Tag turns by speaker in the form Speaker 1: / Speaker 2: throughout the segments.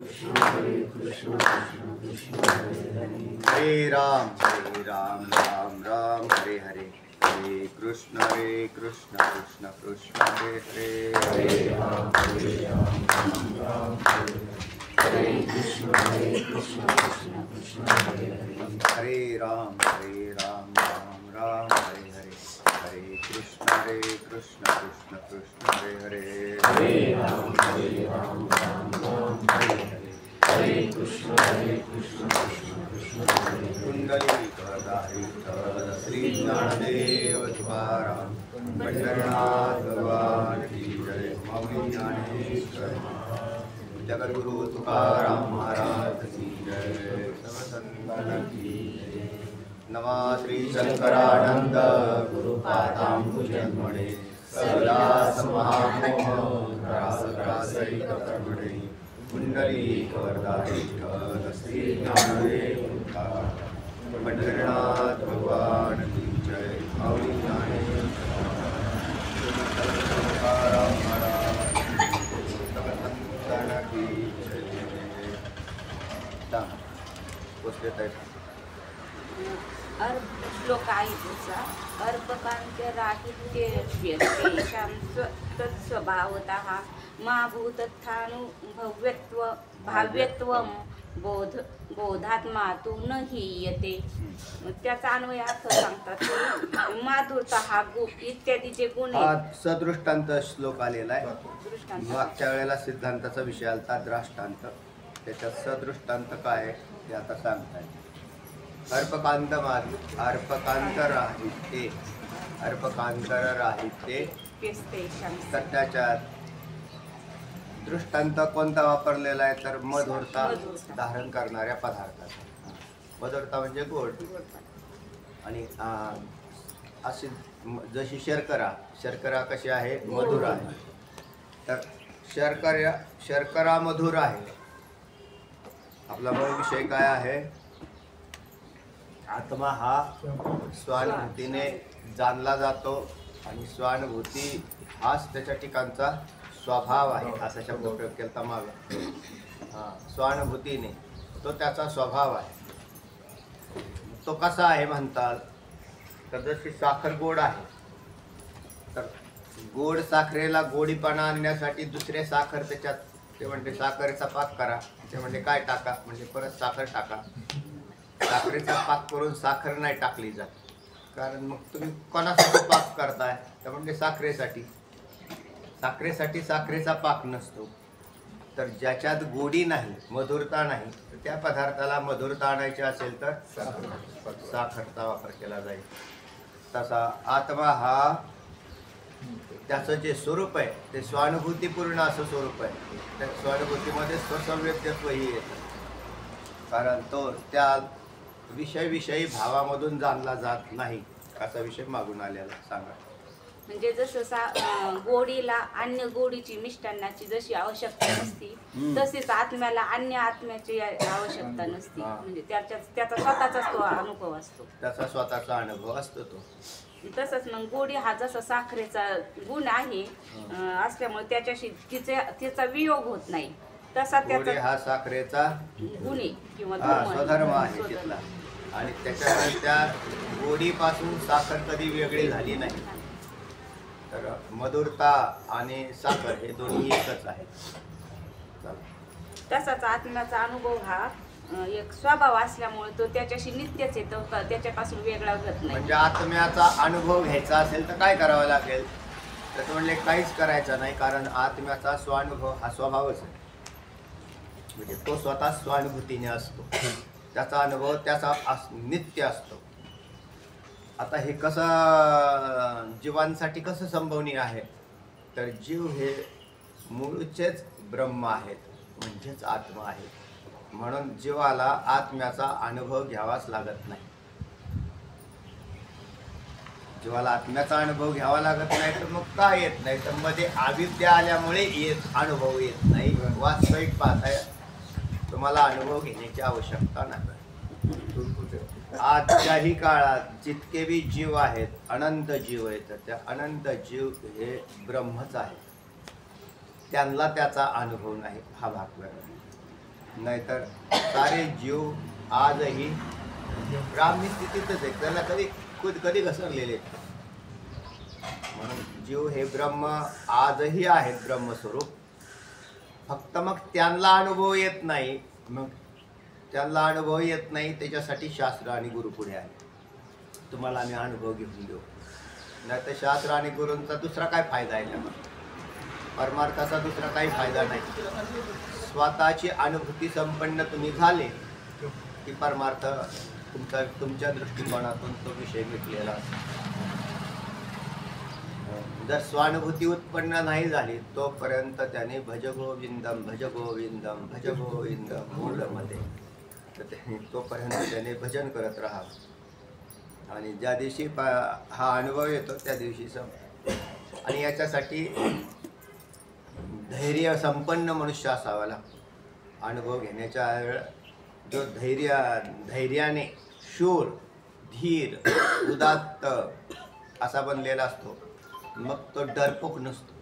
Speaker 1: हरे राम राम राम हरे हरे, हरे कृष्ण कृष्ण कृष्ण हरे हरे, हरे राम राम हरे कृष्ण कृष्ण कृष्ण हरे हरे, हरे राम राम हरे हरे, हरे कृष्ण कृष्ण कृष्ण हरे हरे, हरे राम राम हरे हरे, हरे कृष्ण कृष्ण कृष्ण हरे हरे। कुंडलीकधारी श्री ज्ञानदेव तुकाराम पंढरनाथ भगवान की जय। मौली ज्ञानेश्वर जगद्गुरु तुकाराम महाराज की जय। सब संतन की जय। नमः श्री शंकरानंद गुरुपादांबुजन्मणे सविलास महामोह रासरासैक कर्मणे कुंडलीकधारी श्री ज्ञानदेव तुकाराम पंढरनाथ भगवान की जय। मौली ज्ञानेश्वर तुकाराम महाराज सब संतन की जय। पोचलेत आहेत.
Speaker 2: श्लोक आहे तुझा अर्पकांत्य राहित्येषां तत्स्वभावतः मा भूतस्थानुभव्यत्व भाव्यत्वं बोधात्मा तू न हीयते. त्याचा अन्वय अर्थ सांगतात. माधुरता हा गुण इत्यादीचे गुण
Speaker 1: सदृष्टांत श्लोक आलेला आहे. मागच्या वेळेला सिद्धांताचा विषय आलता दृष्टांत, त्याच्यात सदृष्टांत काय ते आता सांगताय. अर्पकांतर राहित्ये तर त्याच्यात दृष्टांत कोणता वापरलेला आहे तर मधुरता धारण करणाऱ्या पदार्थाचा. मधुरता म्हणजे गोड. आणि अशी जशी शर्करा कशी आहे मधुर आहे, तर शर्करा मधुर आहे. आपला मूळ विषय काय आहे. आत्मा हा स्वानुभूतीने जाणला जातो आणि स्वानुभूती हाच त्याच्या ठिकाणचा स्वभाव आहे. असा शब्द प्रयोग केला माग. स्वानुभूतीने तो त्याचा स्वभाव आहे. तो कसा आहे म्हणतात तर जशी साखर गोड आहे, तर गोड साखरेला गोडीपणा आणण्यासाठी दुसरे साखर त्याच्यात, ते म्हणते साखरेचा पाक करा. ते म्हणजे काय टाका, म्हणजे परत साखर टाका. साखरेचा पाक करून साखर नाही टाकली जात, कारण मग तुम्ही कोणासाठी पाक करताय तर म्हणजे साखरेसाठी साखरेचा पाक नसतो. तर ज्याच्यात गोडी नाही, मधुरता नाही, तर त्या पदार्थाला मधुरता आणायची असेल तर साखरचा वापर केला जाईल. तसा आत्मा हा त्याचं जे स्वरूप आहे ते स्वानुभूतीपूर्ण असं स्वरूप आहे. त्या स्वानुभूतीमध्ये स्वसंवेद्यत्वही येतं, कारण तो त्या विषयी भावामधून जाणला जात नाही. असा विषय मागून आलेला सांगा.
Speaker 2: म्हणजे जसं गोडीला अन्य गोडीची मिष्टान्नाची जशी आवश्यकता नसती, तसेच आत्म्याला अन्य आत्म्याची आवश्यकता नसती. म्हणजे त्याचा स्वतःचाच तो अनुभव असतो.
Speaker 1: त्याचा स्वतःचा अनुभव असतो तो.
Speaker 2: तसंच मग गोडी हा जसा साखरेचा गुण आहे असल्यामुळे त्याच्याशी तिचा वियोग होत नाही. तसा त्याचा
Speaker 1: हा साखरेचा
Speaker 2: गुण किंवा
Speaker 1: स्वधर्म आहे तिथला. आणि त्याच्यामुळे त्या गोडीपासून साखर कधी वेगळी झाली नाही. तर मधुरता आणि साखर हे दोन्ही एकच आहे.
Speaker 2: तसाच आत्म्याचा अनुभव हा एक स्वभाव असल्यामुळे तो त्याच्याशी नित्यच येतो, त्याच्यापासून वेगळा होत नाही.
Speaker 1: म्हणजे आत्म्याचा अनुभव घ्यायचा असेल तर काय करावं लागेल तर म्हणजे काहीच करायचं नाही, कारण आत्म्याचा स्वानुभव हा स्वभावच आहे. म्हणजे तो स्वतः स्वानुभूतीने असतो, त्याचा अनुभव त्याचा नित्य असतो. आता हे कसं जीवांसाठी कसं संभवनीय आहे तर जीव हे मूळचेच ब्रह्म आहेत, म्हणजेच आत्मा आहे. म्हणून जीवाला आत्म्याचा अनुभव घ्यावाच लागत नाही. जीवाला आत्म्याचा अनुभव घ्यावा लागत नाही तर मग काय येत नाही तर मध्ये अविद्या आल्यामुळे अनुभव येत नाही. वास्तविक पाहताय तुम्हाला अनुभव घेण्याची आवश्यकता नाही. आजच्याही काळात जितके बी जीव आहेत, अनंत जीव आहेत, त्या अनंत जीव हे ब्रह्मच आहे. त्यांना त्याचा अनुभव नाही. हा भाग वेगळा. नाहीतर सारे जीव आजही ब्राह्मी स्थितीतच आहे, त्याला कधी कधी घसरलेले आहेत. म्हणून जीव हे ब्रह्म आजही आहेत ब्रह्मस्वरूप. फक्त मग त्यांना अनुभव येत नाही. मग त्यांना अनुभव येत नाही त्याच्यासाठी शास्त्र आणि गुरु पुढे आले. तुम्हाला आम्ही अनुभव घेऊन देऊ. नाही तर शास्त्र आणि गुरूंचा दुसरा काय फायदा आहे त्याला? परमार्थाचा दुसरा काही फायदा नाही. स्वतःची अनुभूती संपन्न तुम्ही झाले की परमार्थ तुमच्या दृष्टिकोनातून तो विषय मिटलेला असतो. जर स्वानुभूती उत्पन्न नाही झाली तोपर्यंत त्याने भज गोविंदम भज गोविंदम भज गोविंदम मूलमध्ये तोपर्यंत त्याने भजन करत राहावं. आणि ज्या दिवशी हा अनुभव येतो त्या दिवशी आणि याच्यासाठी धैर्य संपन्न मनुष्य असावा लागतो. अनुभव घेण्याच्या वेळ जो धैर्याने शूर धीर उदात्त असा बनलेला असतो, मग तो डरपोक नसतो.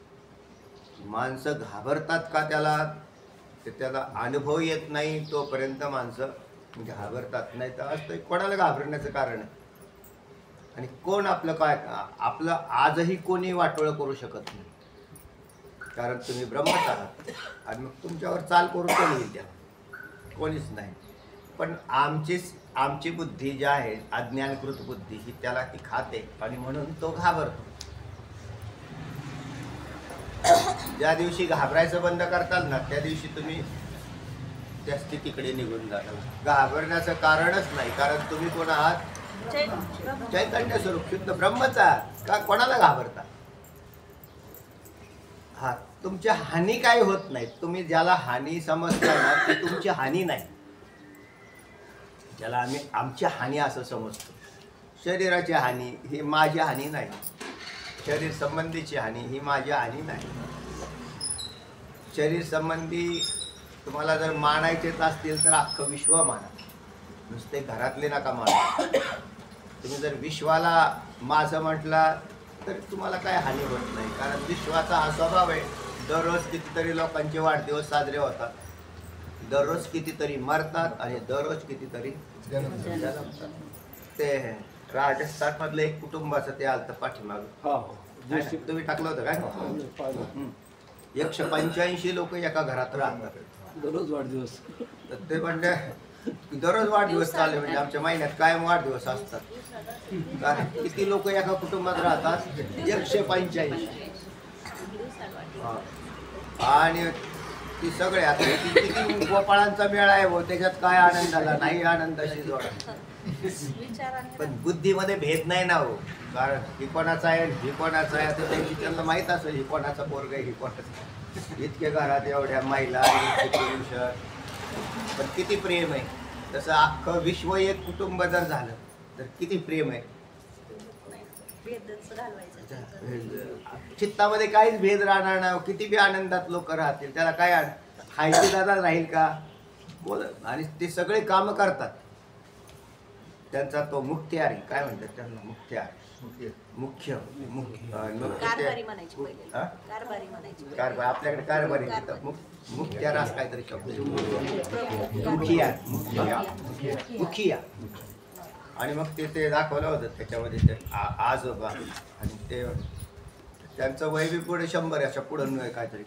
Speaker 1: माणसं घाबरतात का त्याला अनुभव येत नाही तोपर्यंत माणसं घाबरतात. नाही तर असतं कोणाला घाबरण्याचं कारण आहे. आणि कोण आपलं आजही कोणी वाटोळं करू शकत नाही, कारण तुम्ही ब्रह्मच आहात. आणि मग तुमच्यावर चाल करून कोणी येईल त्या? कोणीच नाही. पण आमची बुद्धी जी आहे अज्ञानकृत बुद्धी ही त्याला ती खाते आणि म्हणून तो घाबरतो. ज्या दिवशी घाबरायचं बंद करताल ना त्या दिवशी तुम्ही त्या स्थितीकडे निघून जाताल. घाबरण्याचं कारणच नाही, कारण तुम्ही कोण आहात? चैतन्य स्वरूप शुद्ध ब्रह्मच आहात. का कोणाला घाबरता? हा, तुमची हानी काय होत नाही. तुम्ही ज्याला हानी समजता ना ती तुमची हानी नाही. ज्याला आमची हानी असं समजतो. शरीराची हानी ही माझी हानी नाही. शरीर संबंधीची हानी ही माझी हानी नाही. शरीर संबंधी तुम्हाला जर मानायचेच असतील तर अख्खं विश्व माना, नुसते घरातले नका माना. तुम्ही जर विश्वाला माझं म्हटला तर तुम्हाला काय हानी होत नाही, कारण विश्वाचा हा स्वभाव आहे. दररोज कितीतरी लोकांचे वाढदिवस साजरे होतात, दररोज कितीतरी मरतात आणि दररोज कितीतरी जन्मतात. ते राजस्थान मधलं एक कुटुंबाचं ते आलं पाठीमागं, तुम्ही टाकलं होतं काय? 185 लोक एका घरात राहतात
Speaker 3: दररोज वाढदिवस.
Speaker 1: ते म्हणजे दररोज वाढदिवस चालले, म्हणजे आमच्या महिन्यात कायम वाढदिवस असतात. किती लोक एका कुटुंबात राहतात? 185. आणि ती सगळे आता किती गोपाळांचा मेळा आहे भाऊ, त्याच्यात काय आनंद झाला नाही, आनंदाशी जोडा. पण बुद्धीमध्ये भेद नाही ना हो, कारण ही कोणाचा आहे ही कोणाचा आहे आता त्यांना माहीत असेल ही कोणाचा पोरग आहे ही कोणाचा. इतके घरात एवढ्या महिला इतके पुरुष, पण किती प्रेम आहे. तसं अख्खं विश्व एक कुटुंब जर झालं तर किती प्रेम आहे. चित्तामध्ये काहीच भेद राहणार नाही. किती बी आनंदात लोक राहतील, त्याला काय खायची दादा राहील का बोल. आणि ते सगळे काम करतात. त्यांचा तो मुख्तियार आहे, काय म्हणतात त्यांना? मुख्तियार, मुख्य कारभार. आपल्याकडे कारभारी मुख्तियार असं काहीतरी शब्द, मुखिया. आणि मग ते दाखवलं होतं त्याच्यामध्ये ते आजोबा, आणि ते त्यांचं वय बी पुढे 100 अशा पुढं काहीतरी.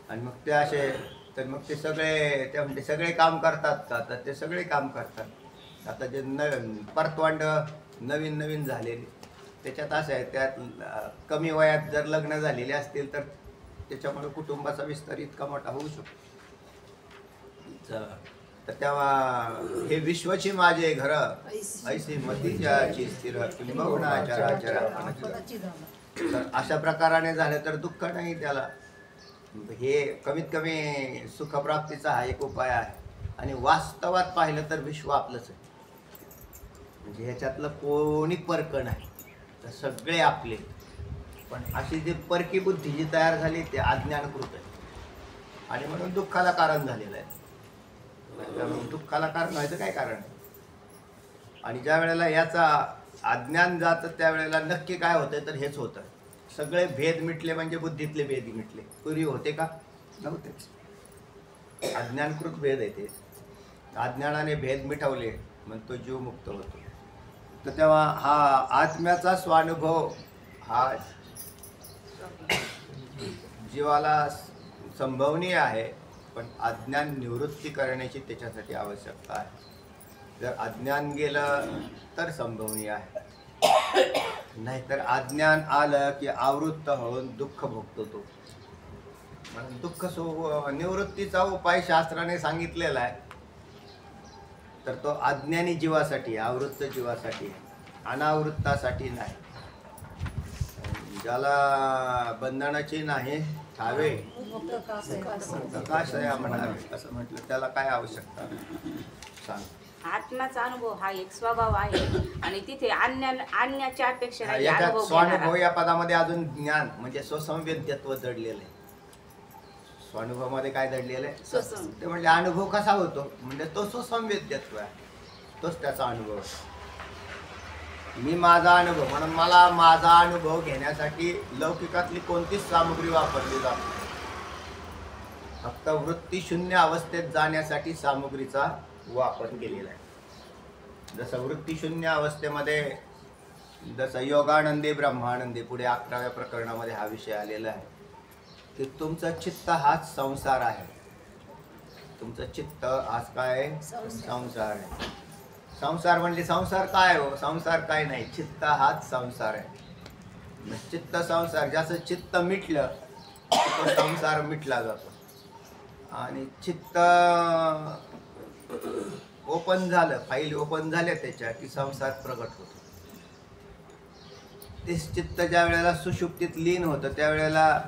Speaker 1: आणि मग ते असे तर मग ते सगळे काम करतात का? तर ते सगळे काम करतात. आता जे परतवांड नवीन झालेले त्याच्यात असं आहे, त्यात कमी वयात जर लग्न झालेले असतील तर त्याच्यामुळे कुटुंबाचा विस्तार इतका मोठा होऊ शकतो. तर तेव्हा हे विश्वची माझे घर ऐसी मतीची स्थिर किंबहुना चराचरा. तर अशा प्रकाराने झालं तर दुःख नाही त्याला. हे कमीत कमी सुखप्राप्तीचा हा एक उपाय आहे. आणि वास्तवात पाहिलं तर विश्व आपलंच आहे, म्हणजे ह्याच्यातलं कोणी परक नाही, तर सगळे आपले. पण अशी जी परकी बुद्धी जी तयार झाली ते अज्ञानकृत आहे आणि म्हणून दुःखाला कारण झालेलं आहे. दुःखाला कारण व्हायचं काय कारण? आणि ज्या वेळेला याचा अज्ञान जातं त्यावेळेला नक्की काय होतं तर हेच होतं, सगळे भेद मिटले म्हणजे बुद्धीतले भेद मिटले. पूर्वी होते का? नव्हतेच. अज्ञानकृत भेद आहे ते. अज्ञानाने भेद मिटवले मग तो जीव मुक्त होतो. तर तेव्हा हा आत्म्याचा स्वानुभव हा जीवाला संभवनीय आहे, पण अज्ञान निवृत्ती करण्याची त्याच्यासाठी आवश्यकता आहे. जर अज्ञान गेलं तर संभवनीय आहे, नाहीतर अज्ञान आलं की आवृत्त होऊन दुःख भोगतो तो. म्हणून दुःख निवृत्तीचा उपाय शास्त्राने सांगितलेला आहे. तर तो अज्ञानी जीवासाठी, आवृत्त जीवासाठी, अनावृत्तासाठी नाही. ज्याला बंधनाची नाही ठावे प्रकाशया म्हणावे असं म्हटलं, त्याला काय आवश्यकता सांग.
Speaker 2: आत्म्याचा अनुभव हा एक स्वभाव आहे आणि तिथे अन्याच्या अपेक्षा
Speaker 1: याच्यात स्वानुभव या पदामध्ये अजून ज्ञान म्हणजे स्वसंवेद्यत्व दडलेलं आहे. स्वानुभवामध्ये काय दडलेलं आहे? ते म्हणजे अनुभव कसा होतो म्हणजे तो स्वसंवेद्यत्व आहे, तोच त्याचा अनुभव आहे. मी माझा अनुभव म्हणून मला माझा अनुभव घेण्यासाठी लौकिकातली कोणतीच सामग्री वापरली जाते. फक्त वृत्ती शून्य अवस्थेत जाण्यासाठी सामग्रीचा वापर केलेला आहे. जसं वृत्ती शून्य अवस्थेमध्ये जसं योगानंदी ब्रह्मानंदी पुढे 11व्या प्रकरणामध्ये हा विषय आलेला आहे की तुमचं चित्त हाच संसार आहे. तुमचं चित्त हाच काय आहे? संसार आहे. संसार म्हणजे संसार काय हो? संसार काय नाही, चित्त हाच संसार आहे. चित्त संसार, ज्याचं चित्त मिटलं तो संसार मिटला जातो. आणि चित्त ओपन झालं, फाईल ओपन झाल्या त्याच्या की संसार प्रगट होतो. तेच चित्त ज्या वेळेला सुषुप्तीत लीन होतं त्यावेळेला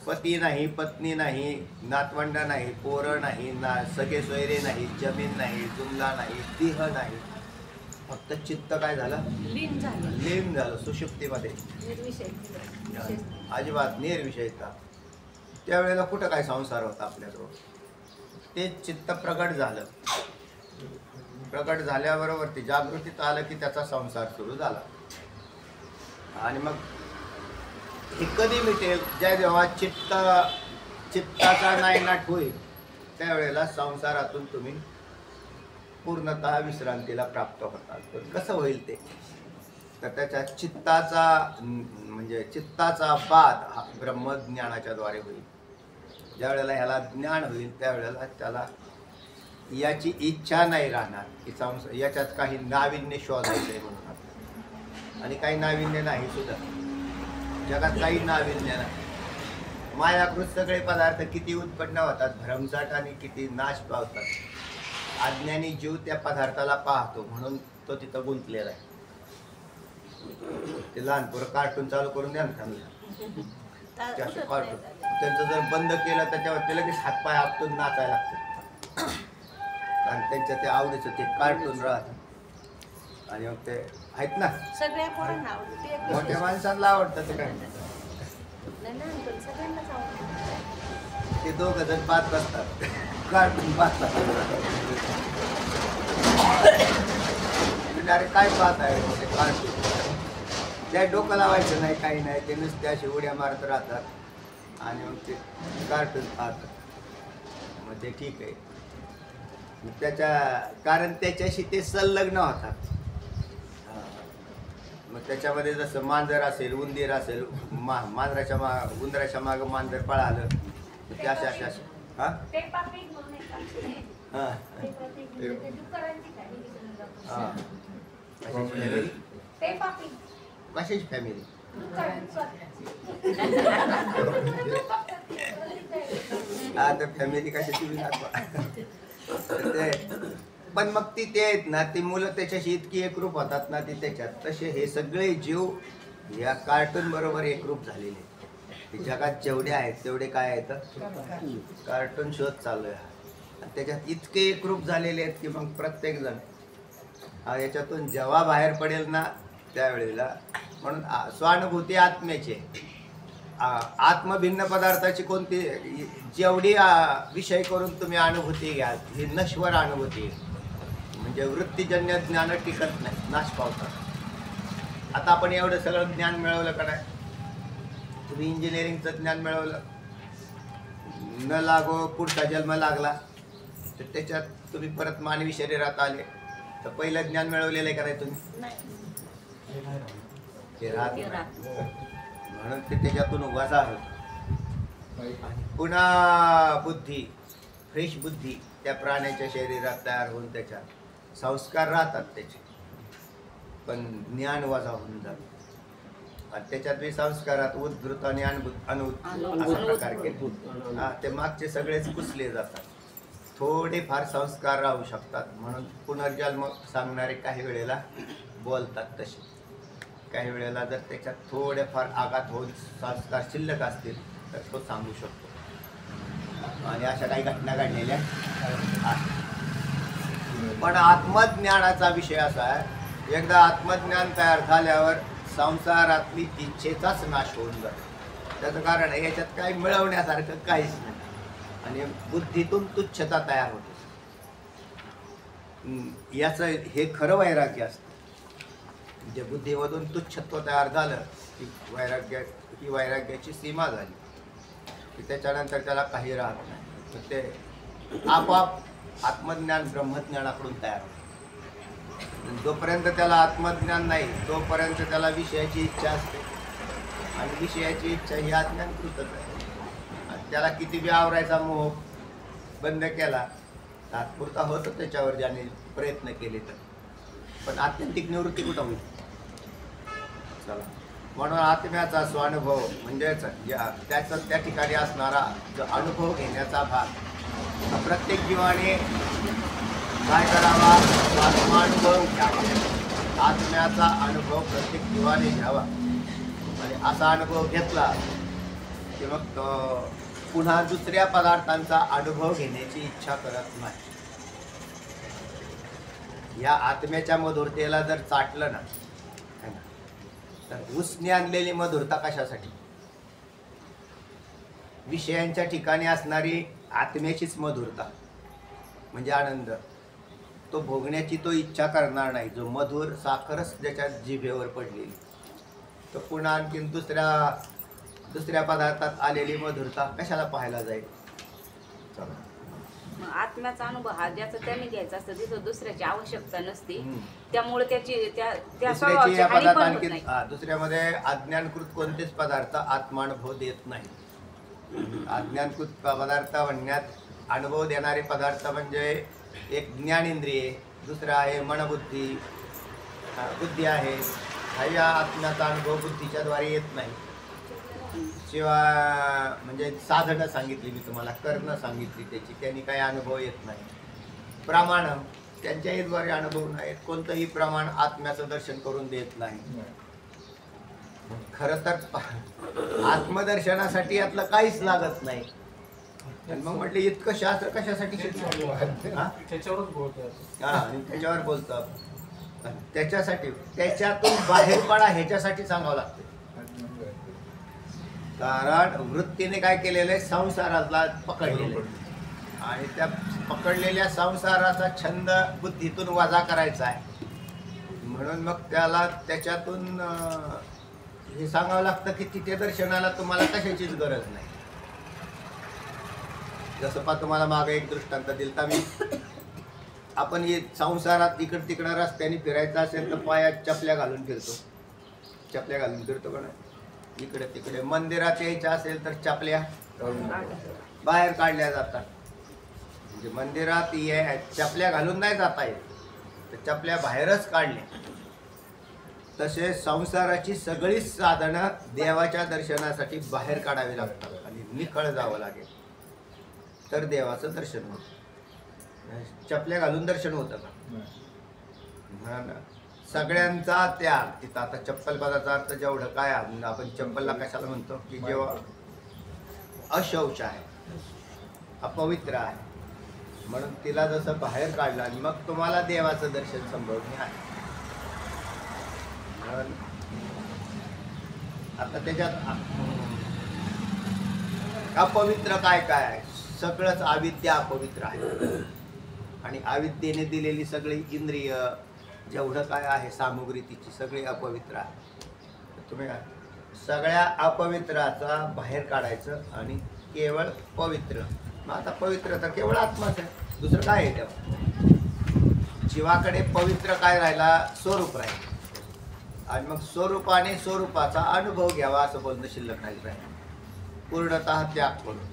Speaker 1: पती नाही, पत्नी नाही, नातवंड नाही, पोरं नाही, सगळे सोयरे नाही, जमीन नाही, जुमला नाही, देह नाही, फक्त चित्त काय झालं? लीन झालं सुषुप्तीमध्ये. अजिबात निर्विषयता. त्यावेळेला कुठं काय संसार होता आपल्याजवळ? ते चित्त प्रगट झालं. प्रगट झाल्याबरोबर ते जागृतीत आलं की त्याचा संसार सुरू झाला. आणि मग हे कधी मिटेल? जेव्हा चित्ताचा नायनाट होईल त्यावेळेला संसारातून तुम्ही पूर्णतः विश्रांतीला प्राप्त होतात. पण कसं होईल ते? तर त्याच्या चित्ताचा म्हणजे चित्ताचा बाध हा ब्रह्मज्ञानाच्या द्वारे होईल. ज्या वेळेला ह्याला ज्ञान होईल त्यावेळेला त्याला याची इच्छा नाही राहणार की याच्यात काही नाविन्य शोधायचं आहे म्हणून. आणि काही नाविन्य नाही सुद्धा जगात, काही नाविन्य नाही. मायाकृत सगळे पदार्थ किती उत्पन्न होतात भरमसाठ आणि किती नाश पावतात. अज्ञानी जीव त्या पदार्थाला पाहतो म्हणून तो तिथं गुंतलेला आहे. ते लहान पोरं कार्टून चालू करून द्या ना त्यांना, कार्टून त्यांचं जर बंद केलं त्याच्यावर ते लगेच हातपाय आपटून नाचायला लागतं. कारण त्यांच्या ते आवडीचं ते कार्टून राहतं. आणि मग ते आहेत ना
Speaker 2: सगळ्या पोरांना आवडते,
Speaker 1: मोठ्या माणसांना आवडतं ते काय. ते दोघं जण पाहत असतात कार्टून पाहतात. अरे काय पाहत आहे ते कार्टून? त्या डोकं लावायचं नाही, काही नाही, ते नुसते अशी उड्या मारत राहतात आणि मग ते कार्टून पाहतात. मग ते ठीक आहे कारण त्याच्याशी ते संलग्न होतात. मग त्याच्यामध्ये जसं मांजर असेल, उंदीर असेल, उंदराच्या मागं मांजर पळालं ते अशा अशा अशा कशाची फॅमिली? आता फॅमिली कशाची पण मग ती ते आहेत ना, ती मुलं त्याच्याशी इतकी एकरूप होतात ना ती त्याच्यात. तसे हे सगळे जीव या कार्टून बरोबर एकरूप झालेले. जगात जेवढे आहेत तेवढे काय आहेत कार्टून शोध चालू आहे. त्याच्यात इतके एकरूप झालेले आहेत की मग प्रत्येक जण याच्यातून जेव्हा बाहेर पडेल ना त्यावेळेला. म्हणून स्वानुभूती आत्म्याची, आत्मभिन्न पदार्थाची कोणती जेवढी विषय करून तुम्ही अनुभूती घ्याल ही नश्वर अनुभूती म्हणजे वृत्तीजन्य ज्ञान टिकत नाही, नाश पावतात. आता आपण एवढं सगळं ज्ञान मिळवलं का नाही? तुम्ही इंजिनिअरिंगचं ज्ञान मिळवलं, न लागो पुढचा जन्म लागला तर त्याच्यात तुम्ही परत मानवी शरीरात आले तर पहिलं ज्ञान मिळवलेलं आहे का नाही तुम्ही? ते राहत
Speaker 2: ते
Speaker 1: नाही.
Speaker 2: राहत.
Speaker 1: म्हणून ते त्याच्यातून वजा होत. आणि पुन्हा बुद्धी, फ्रेश बुद्धी त्या प्राण्याच्या शरीरात तयार होऊन त्याच्यात संस्कार राहतात त्याचे, पण ज्ञान वजा होऊन जातं. आणि त्याच्यात बी संस्कारात उद्भूत आणि अनुभूत असा प्रकार केले. हा, ते मागचे सगळेच पुसले जातात. थोडे फार संस्कार राहू शकतात, म्हणून पुनर्जन्म सांगणारे काही वेळेला बोलतात तसे. काही वेळेला जर त्याच्यात थोडेफार आघात होऊन संस्कार शिल्लक असतील तर तो सांगू शकतो. आणि अशा काही घटना घडलेल्या आहेत. पण आत्मज्ञानाचा विषय असा आहे, एकदा आत्मज्ञान तयार झाल्यावर संसारातली इच्छेचाच नाश होऊन जातो. त्याचं कारण आहे याच्यात काही मिळवण्यासारखं काहीच नाही आणि बुद्धीतून तुच्छता तयार होते. याचं हे खरं वैराग्य असतं. म्हणजे बुद्धीमधून तुच्छत्व तयार झालं की वैराग्याची सीमा झाली की त्याच्यानंतर त्याला काही राहत नाही. तर ते आपोआप आत्मज्ञान ब्रह्मज्ञानाकडून तयार होतं. जोपर्यंत त्याला आत्मज्ञान नाही तोपर्यंत त्याला विषयाची इच्छा असते आणि विषयाची इच्छा ही अज्ञानकृतच आहे. आणि त्याला किती बी आवरायचा मोह बंद केला तात्पुरता होतो त्याच्यावर ज्याने प्रयत्न केले तर, पण आत्यंतिक निवृत्ती कुठं होईल? चला, म्हणून आत्म्याचा स्वानुभव म्हणजेच त्याचा त्या ठिकाणी असणारा जो अनुभव घेण्याचा भाग प्रत्येक जीवाने काय करावा? आत्मानुभव घ्यावा. आत्म्याचा अनुभव प्रत्येक जीवाने घ्यावा आणि असा अनुभव घेतला की मग तो पुन्हा दुसऱ्या पदार्थांचा अनुभव घेण्याची इच्छा करत नाही. या आत्म्याच्या मधुरतेला जर चाटलं ना तर उसने आणलेली मधुरता कशासाठी? विषयांच्या ठिकाणी असणारी आत्म्याचीच मधुरता म्हणजे आनंद, तो भोगण्याची तो इच्छा करणार नाही. जो मधुर साखरच ज्याच्या जिभेवर पडलेली, तो पुन्हा आणखीन दुसऱ्या पदार्थात आलेली मधुरता कशाला पाहायला जाईल? चला,
Speaker 2: मग आत्म्याचा अनुभव हा ज्याचा त्याने घ्यायचा असतं तिथं दुसऱ्याची आवश्यकता नसते. त्यामुळे त्या स्वभावाची
Speaker 1: दुसऱ्याची
Speaker 2: हानी
Speaker 1: पदार्थ
Speaker 2: पण होत
Speaker 1: आणखी
Speaker 2: नाही.
Speaker 1: दुसऱ्यामध्ये अज्ञानकृत कोणतेच पदार्थ आत्मानुभव देत नाही. अज्ञानकृत पदार्थ म्हणण्यात अनुभव देणारे पदार्थ म्हणजे एक ज्ञानेंद्रिय, दुसरा आहे मनबुद्धी, बुद्धी आहे. हा या आत्म्याचा अनुभव बुद्धीच्या द्वारे येत नाही. शिवाय म्हणजे साधनं सांगितली मी तुम्हाला, करणं सांगितली त्याची, त्यांनी काही अनुभव येत नाही. प्रमाण त्यांच्याही द्वारे अनुभव नाहीत. कोणतंही प्रमाण आत्म्याचं दर्शन करून देत नाही. खरं तर आत्मदर्शनासाठी यातलं काहीच लागत नाही. मग म्हटलं इतकं शास्त्र कशासाठी शिकवलं?
Speaker 3: त्याच्यावरच बोलतात.
Speaker 1: आणि त्याच्यावर बोलतो त्याच्यासाठी, त्याच्यातून बाहेर पडा ह्याच्यासाठी सांगावं लागतं. कारण वृत्तीने काय केलेलं आहे? संसाराला पकडलेलं आहे आणि त्या पकडलेल्या संसाराचा छंद बुद्धीतून वजा करायचा आहे. म्हणून मग त्याला त्याच्यातून हे सांगावं लागतं की तिथे दर्शनाला तुम्हाला कशाचीच गरज नाही. जसं पा तुम्हाला मागे एक दृष्टांत दिलता मी. आपण हे संसारात इकड तिकडं रस्त्याने फिरायचं असेल तर पायात चपल्या घालून फिरतो. चपल्या घालून फिरतो का नाही? इकडे तिकडे मंदिरात यायचं असेल तर चपल्या बाहेर काढल्या जातात. म्हणजे मंदिरात चपल्या घालून नाही जाता येत, तर चपल्या बाहेरच काढल्या. तसे संसाराची सगळीच साधनं देवाच्या दर्शनासाठी बाहेर काढावी लागतात आणि निखळ जावं लागेल तर देवाचं दर्शन होतं. चपल्या घालून दर्शन होतं का? सगळ्यांचा त्याग तिथं. आता चप्पल पदाचा अर्थ जेवढं काय आपण चप्पलला कशाला म्हणतो की जेव्हा अशौच आहे, अपवित्र आहे, म्हणून तिला जसं बाहेर काढलं आणि मग तुम्हाला देवाचं दर्शन संभवणे आहे. आता त्याच्यात अपवित्र काय काय आहे? सगळंच अविद्या अपवित्र आहे आणि अविद्येने दिलेली सगळी इंद्रिय जेवढं काय आहे सामुग्री तिची सगळी अपवित्र आहे. तुम्ही सगळ्या अपवित्राचा बाहेर काढायचं आणि केवळ पवित्र. मग आता पवित्र तर केवळ आत्माच आहे, दुसरं काय आहे तेव्हा? जीवाकडे पवित्र काय राहिला? स्वरूप राहील. आणि मग स्वरूपाने स्वरूपाचा अनुभव घ्यावा असं बोलणं शिल्लक राहील पाहिजे. पूर्णतः त्याग करून.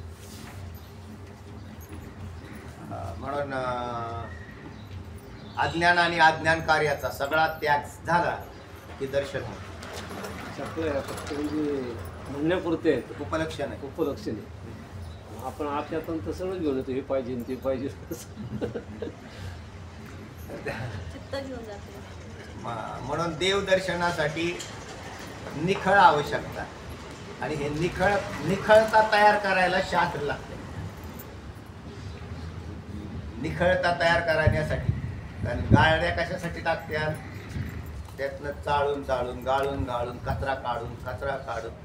Speaker 1: म्हणून अज्ञान आणि अज्ञान कार्याचा सगळा त्याग झाला की दर्शन होतं.
Speaker 4: आपलं फक्त म्हणजे म्हणण्यापुरते आहेत,
Speaker 1: उपलक्षण आहे.
Speaker 4: उपलक्षण आहे. आपण आत्यातून तर सगळं घेऊन येतो, हे पाहिजे ते पाहिजे.
Speaker 2: चित्त घेऊन जाते.
Speaker 1: म्हणून देवदर्शनासाठी निखळ आवश्यकता. आणि हे निखळता तयार करायला शास्त्र लागते. निखळता तयार करण्यासाठी. कारण गाळ्या कशासाठी टाकत्या? त्यातनं चाळून चाळून गाळून गाळून कचरा काढून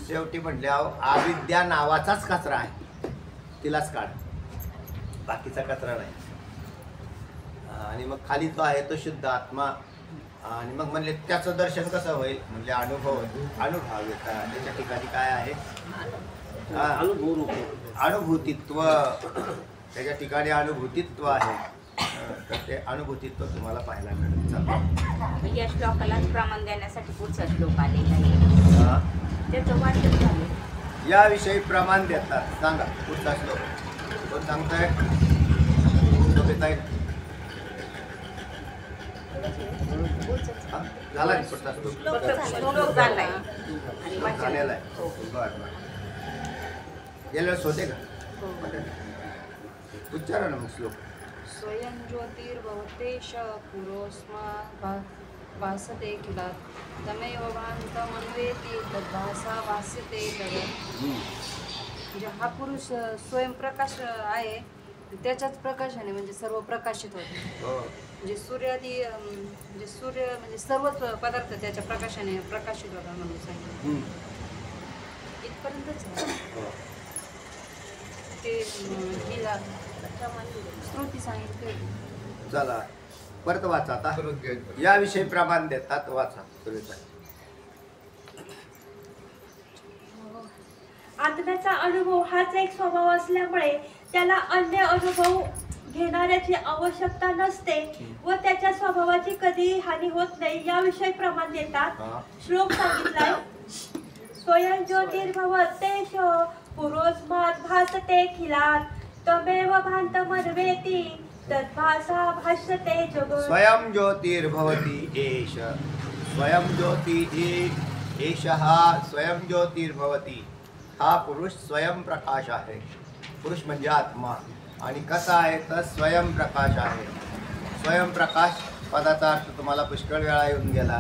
Speaker 1: शेवटी म्हटल्यावर अविद्या नावाचाच कचरा आहे, तिलाच काढ, बाकीचा कचरा नाही. आणि मग खाली तो आहे तो शुद्ध आत्मा. आणि मग म्हणले त्याचं दर्शन कसं होईल? म्हणजे अनुभव येतात. त्याच्या ठिकाणी काय आहे? अनुभूतित्व. त्याच्या ठिकाणी अनुभूतित्व आहे. तर ते अनुभूतित्व तुम्हाला पाहायला मिळेल.
Speaker 2: या श्लोकालाच प्रमाण देण्यासाठी पुढचा श्लोक आलेला आहे. त्याचं वाचन झालं.
Speaker 1: याविषयी प्रमाण देतात. सांगा पुढचा श्लोक कोण सांगताय? झाला पुढचा
Speaker 2: श्लोक झालाय आणि वाचन
Speaker 1: झालेला आहे. बरं. गेल्या वेळेस होते का? उच्चारा ना मग श्लोक.
Speaker 5: स्वयं ज्योतिर्भवतेश पुरोस्मा भासते किलात तमेव भान्तमन्वेति तद्भासा भास्यते जगत्. म्हणजे हा पुरुष स्वयंप्रकाश आहे, त्याच्याच प्रकाशाने म्हणजे सर्व प्रकाशित होते. म्हणजे सूर्य म्हणजे सर्वच पदार्थ त्याच्या प्रकाशाने प्रकाशित होता म्हणून सांगितलं. इथपर्यंतच आहे. ते हिला श्रुती सांगितले.
Speaker 1: चला परत वाचा आता. याविषयी प्रमाण देतात. वाचा.
Speaker 6: आत्म्याचा अनुभव हाच एक स्वभाव असल्यामुळे त्याला अन्य अनुभव घेणाऱ्याची आवश्यकता नसते व त्याच्या स्वभावाची कधीही हानी होत नाही याविषयी प्रमाण देतात. श्लोक सांगितलाय. स्वयं ज्योतिर्भवतेश पुरोस्मात् भासते खिलात तमेव भान्तमन्वेति तद्भासा भाष्यते जगत्.
Speaker 1: स्वयं ज्योतिर्भवती एष. स्वयं ज्योती एषः. स्वयं ज्योतिर्भवती हा पुरुष स्वयंप्रकाश आहे. पुरुष म्हणजे आत्मा. आणि कसा आहे तर स्वयंप्रकाश आहे. स्वयंप्रकाश पदाचा अर्थ तुम्हाला पुष्कळ वेळा येऊन गेला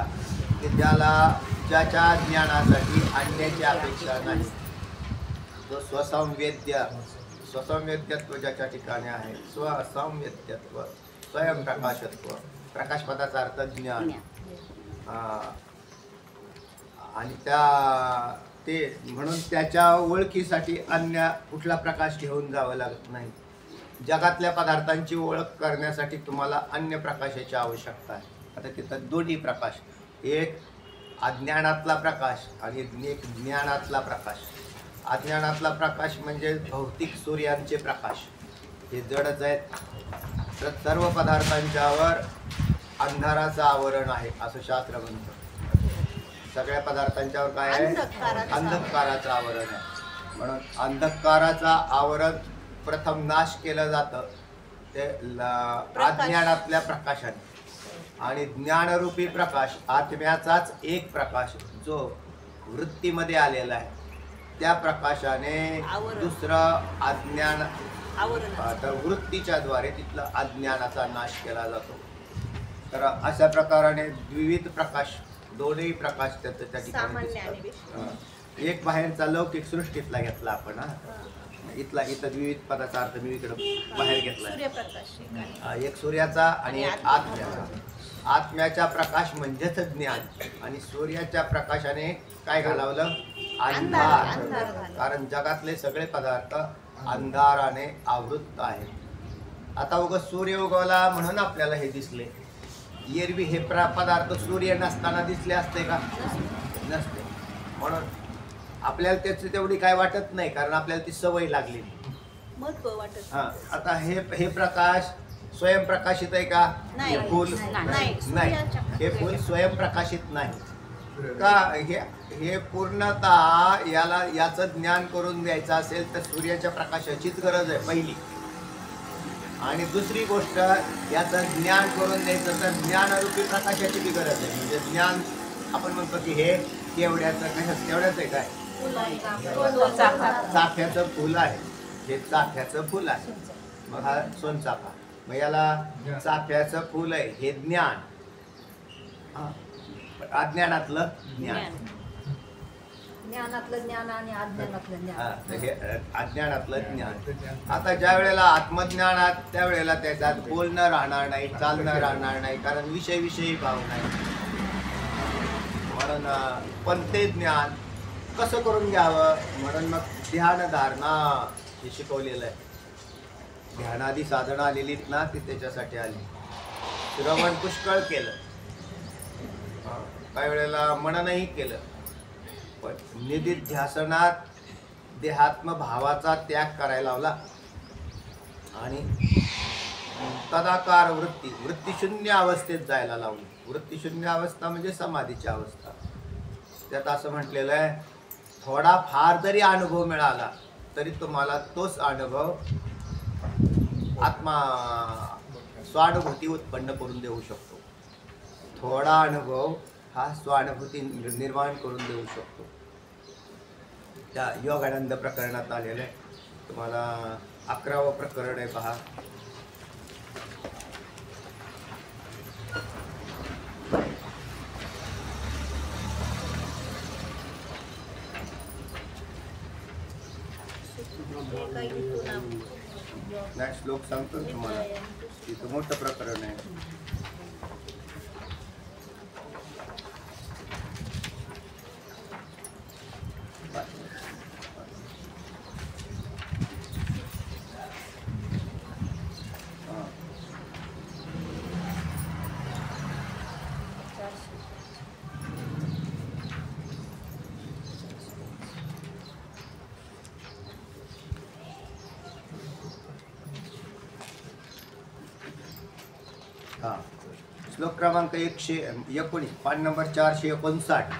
Speaker 1: की ज्याच्या ज्ञानासाठी अन्याची अपेक्षा नाही. तो स्वसंवेद्यत्व ज्याच्या ठिकाणी आहे. स्वसंवेद्यत्व, स्वयंप्रकाशत्व. प्रकाश पदाचा अर्थ ज्ञान. आणि ते म्हणून त्याच्या ओळखीसाठी अन्य कुठला प्रकाश घेऊन जावं लागत नाही. जगातल्या पदार्थांची ओळख करण्यासाठी तुम्हाला अन्य प्रकाशाची आवश्यकता आहे. आता तिथं दोन्ही प्रकाश, एक अज्ञानातला प्रकाश आणि एक ज्ञानातला प्रकाश. अज्ञानातला प्रकाश म्हणजे भौतिक सूर्यांचे प्रकाश, हे जडच आहेत. तर सर्व पदार्थांच्यावर अंधाराचं आवरण आहे असं शास्त्र म्हणतं. सगळ्या पदार्थांच्यावर काय आहे? अंधकाराचं आवरण आहे. म्हणून अंधकाराचा आवरण प्रथम नाश केलं जातं ते अज्ञानातल्या प्रकाशाने. आणि ज्ञानरूपी प्रकाश आत्म्याचाच एक प्रकाश जो वृत्तीमध्ये आलेला आहे, त्या प्रकाशाने दुसरं अज्ञान तर वृत्तीच्या द्वारे तिथला अज्ञानाचा नाश केला जातो. तर अशा प्रकाराने विविध प्रकाश, दोन्ही प्रकाश त्या ठिकाणी दिसतात. एक बाहेरचा लौकिक सृष्टीतला घेतला आपण. इथं विविध पदाचा अर्थ मी इकडं बाहेर घेतला. एक सूर्याचा आणि एक आत्म्याचा. आत्म्याचा प्रकाश म्हणजेच ज्ञान. आणि सूर्याच्या प्रकाशाने काय घालवलं? अंधार. कारण जगातले सगळे पदार्थ अंधाराने आवृत्त आहेत. आता उगाच सूर्य उगवला म्हणून आपल्याला हे दिसले. एरवी हे पदार्थ सूर्य नसताना दिसले असते का? नसते. म्हणून आपल्याला त्याची तेवढी काय वाटत नाही, कारण आपल्याला ती सवय लागली.
Speaker 6: महत्व वाटत
Speaker 1: हा, आता हे प्रकाश स्वयंप्रकाशित आहे का?
Speaker 6: नाही.
Speaker 1: हे फूल
Speaker 6: नाही.
Speaker 1: नाही, हे फूल स्वयंप्रकाशित नाही का? हे पूर्णतः याचं ज्ञान करून द्यायचं असेल तर सूर्याच्या प्रकाशाचीच गरज आहे पहिली. आणि दुसरी गोष्ट, याचं ज्ञान करून द्यायचं तर ज्ञानरूपी प्रकाशाची बी गरज आहे. म्हणजे ज्ञान आपण म्हणतो की हे केवढ्याचं तेवढ्याच आहे काय? चाफ्याचं फुल आहे, हे चाफ्याचं फुल आहे. मग हा सोनचाफा, मग याला चाफ्याचं फुल आहे, हे ज्ञान. अज्ञानातलं ज्ञान,
Speaker 5: ज्ञानातलं ज्ञान आणि अज्ञानातलं ज्ञान.
Speaker 1: हे अज्ञानातलं ज्ञान. आता ज्या वेळेला आत्मज्ञानात, त्यावेळेला त्याच्यात बोलणं राहणार नाही, चालणं राहणार नाही, कारण विषयी भाव नाही. म्हणून पण ते ज्ञान कसं करून घ्यावं, म्हणून मग ध्यान धारणा हे शिकवलेलं आहे. ध्यानादी साधनं आलेली ना, ती त्याच्यासाठी आली. श्रवण पुष्कळ केलं, काही वेळेला मननही केलं, पण निधिध्यासनात देहात्म भावाचा त्याग करायला लावला आणि तदाकार वृत्तीशून्य अवस्थेत जायला लावली. वृत्तीशून्य अवस्था म्हणजे समाधीची अवस्था. त्यात असं म्हटलेलं आहे, थोडा फार जरी अनुभव मिळाला तरी तुम्हाला तोच अनुभव आत्मा स्वानुभूती उत्पन्न करून देऊ शकतो. थोडा अनुभव हा स्वानुभूती निर्माण करून देऊ शकतो. त्या योगानंद प्रकरणात आलेलं आहे. तुम्हाला 11वं प्रकरण आहे पहा. नाही, श्लोक सांगतो ना तुम्हाला, तिथं मोठं प्रकरण आहे. हा, श्लोक क्रमांक 119, पान नंबर 459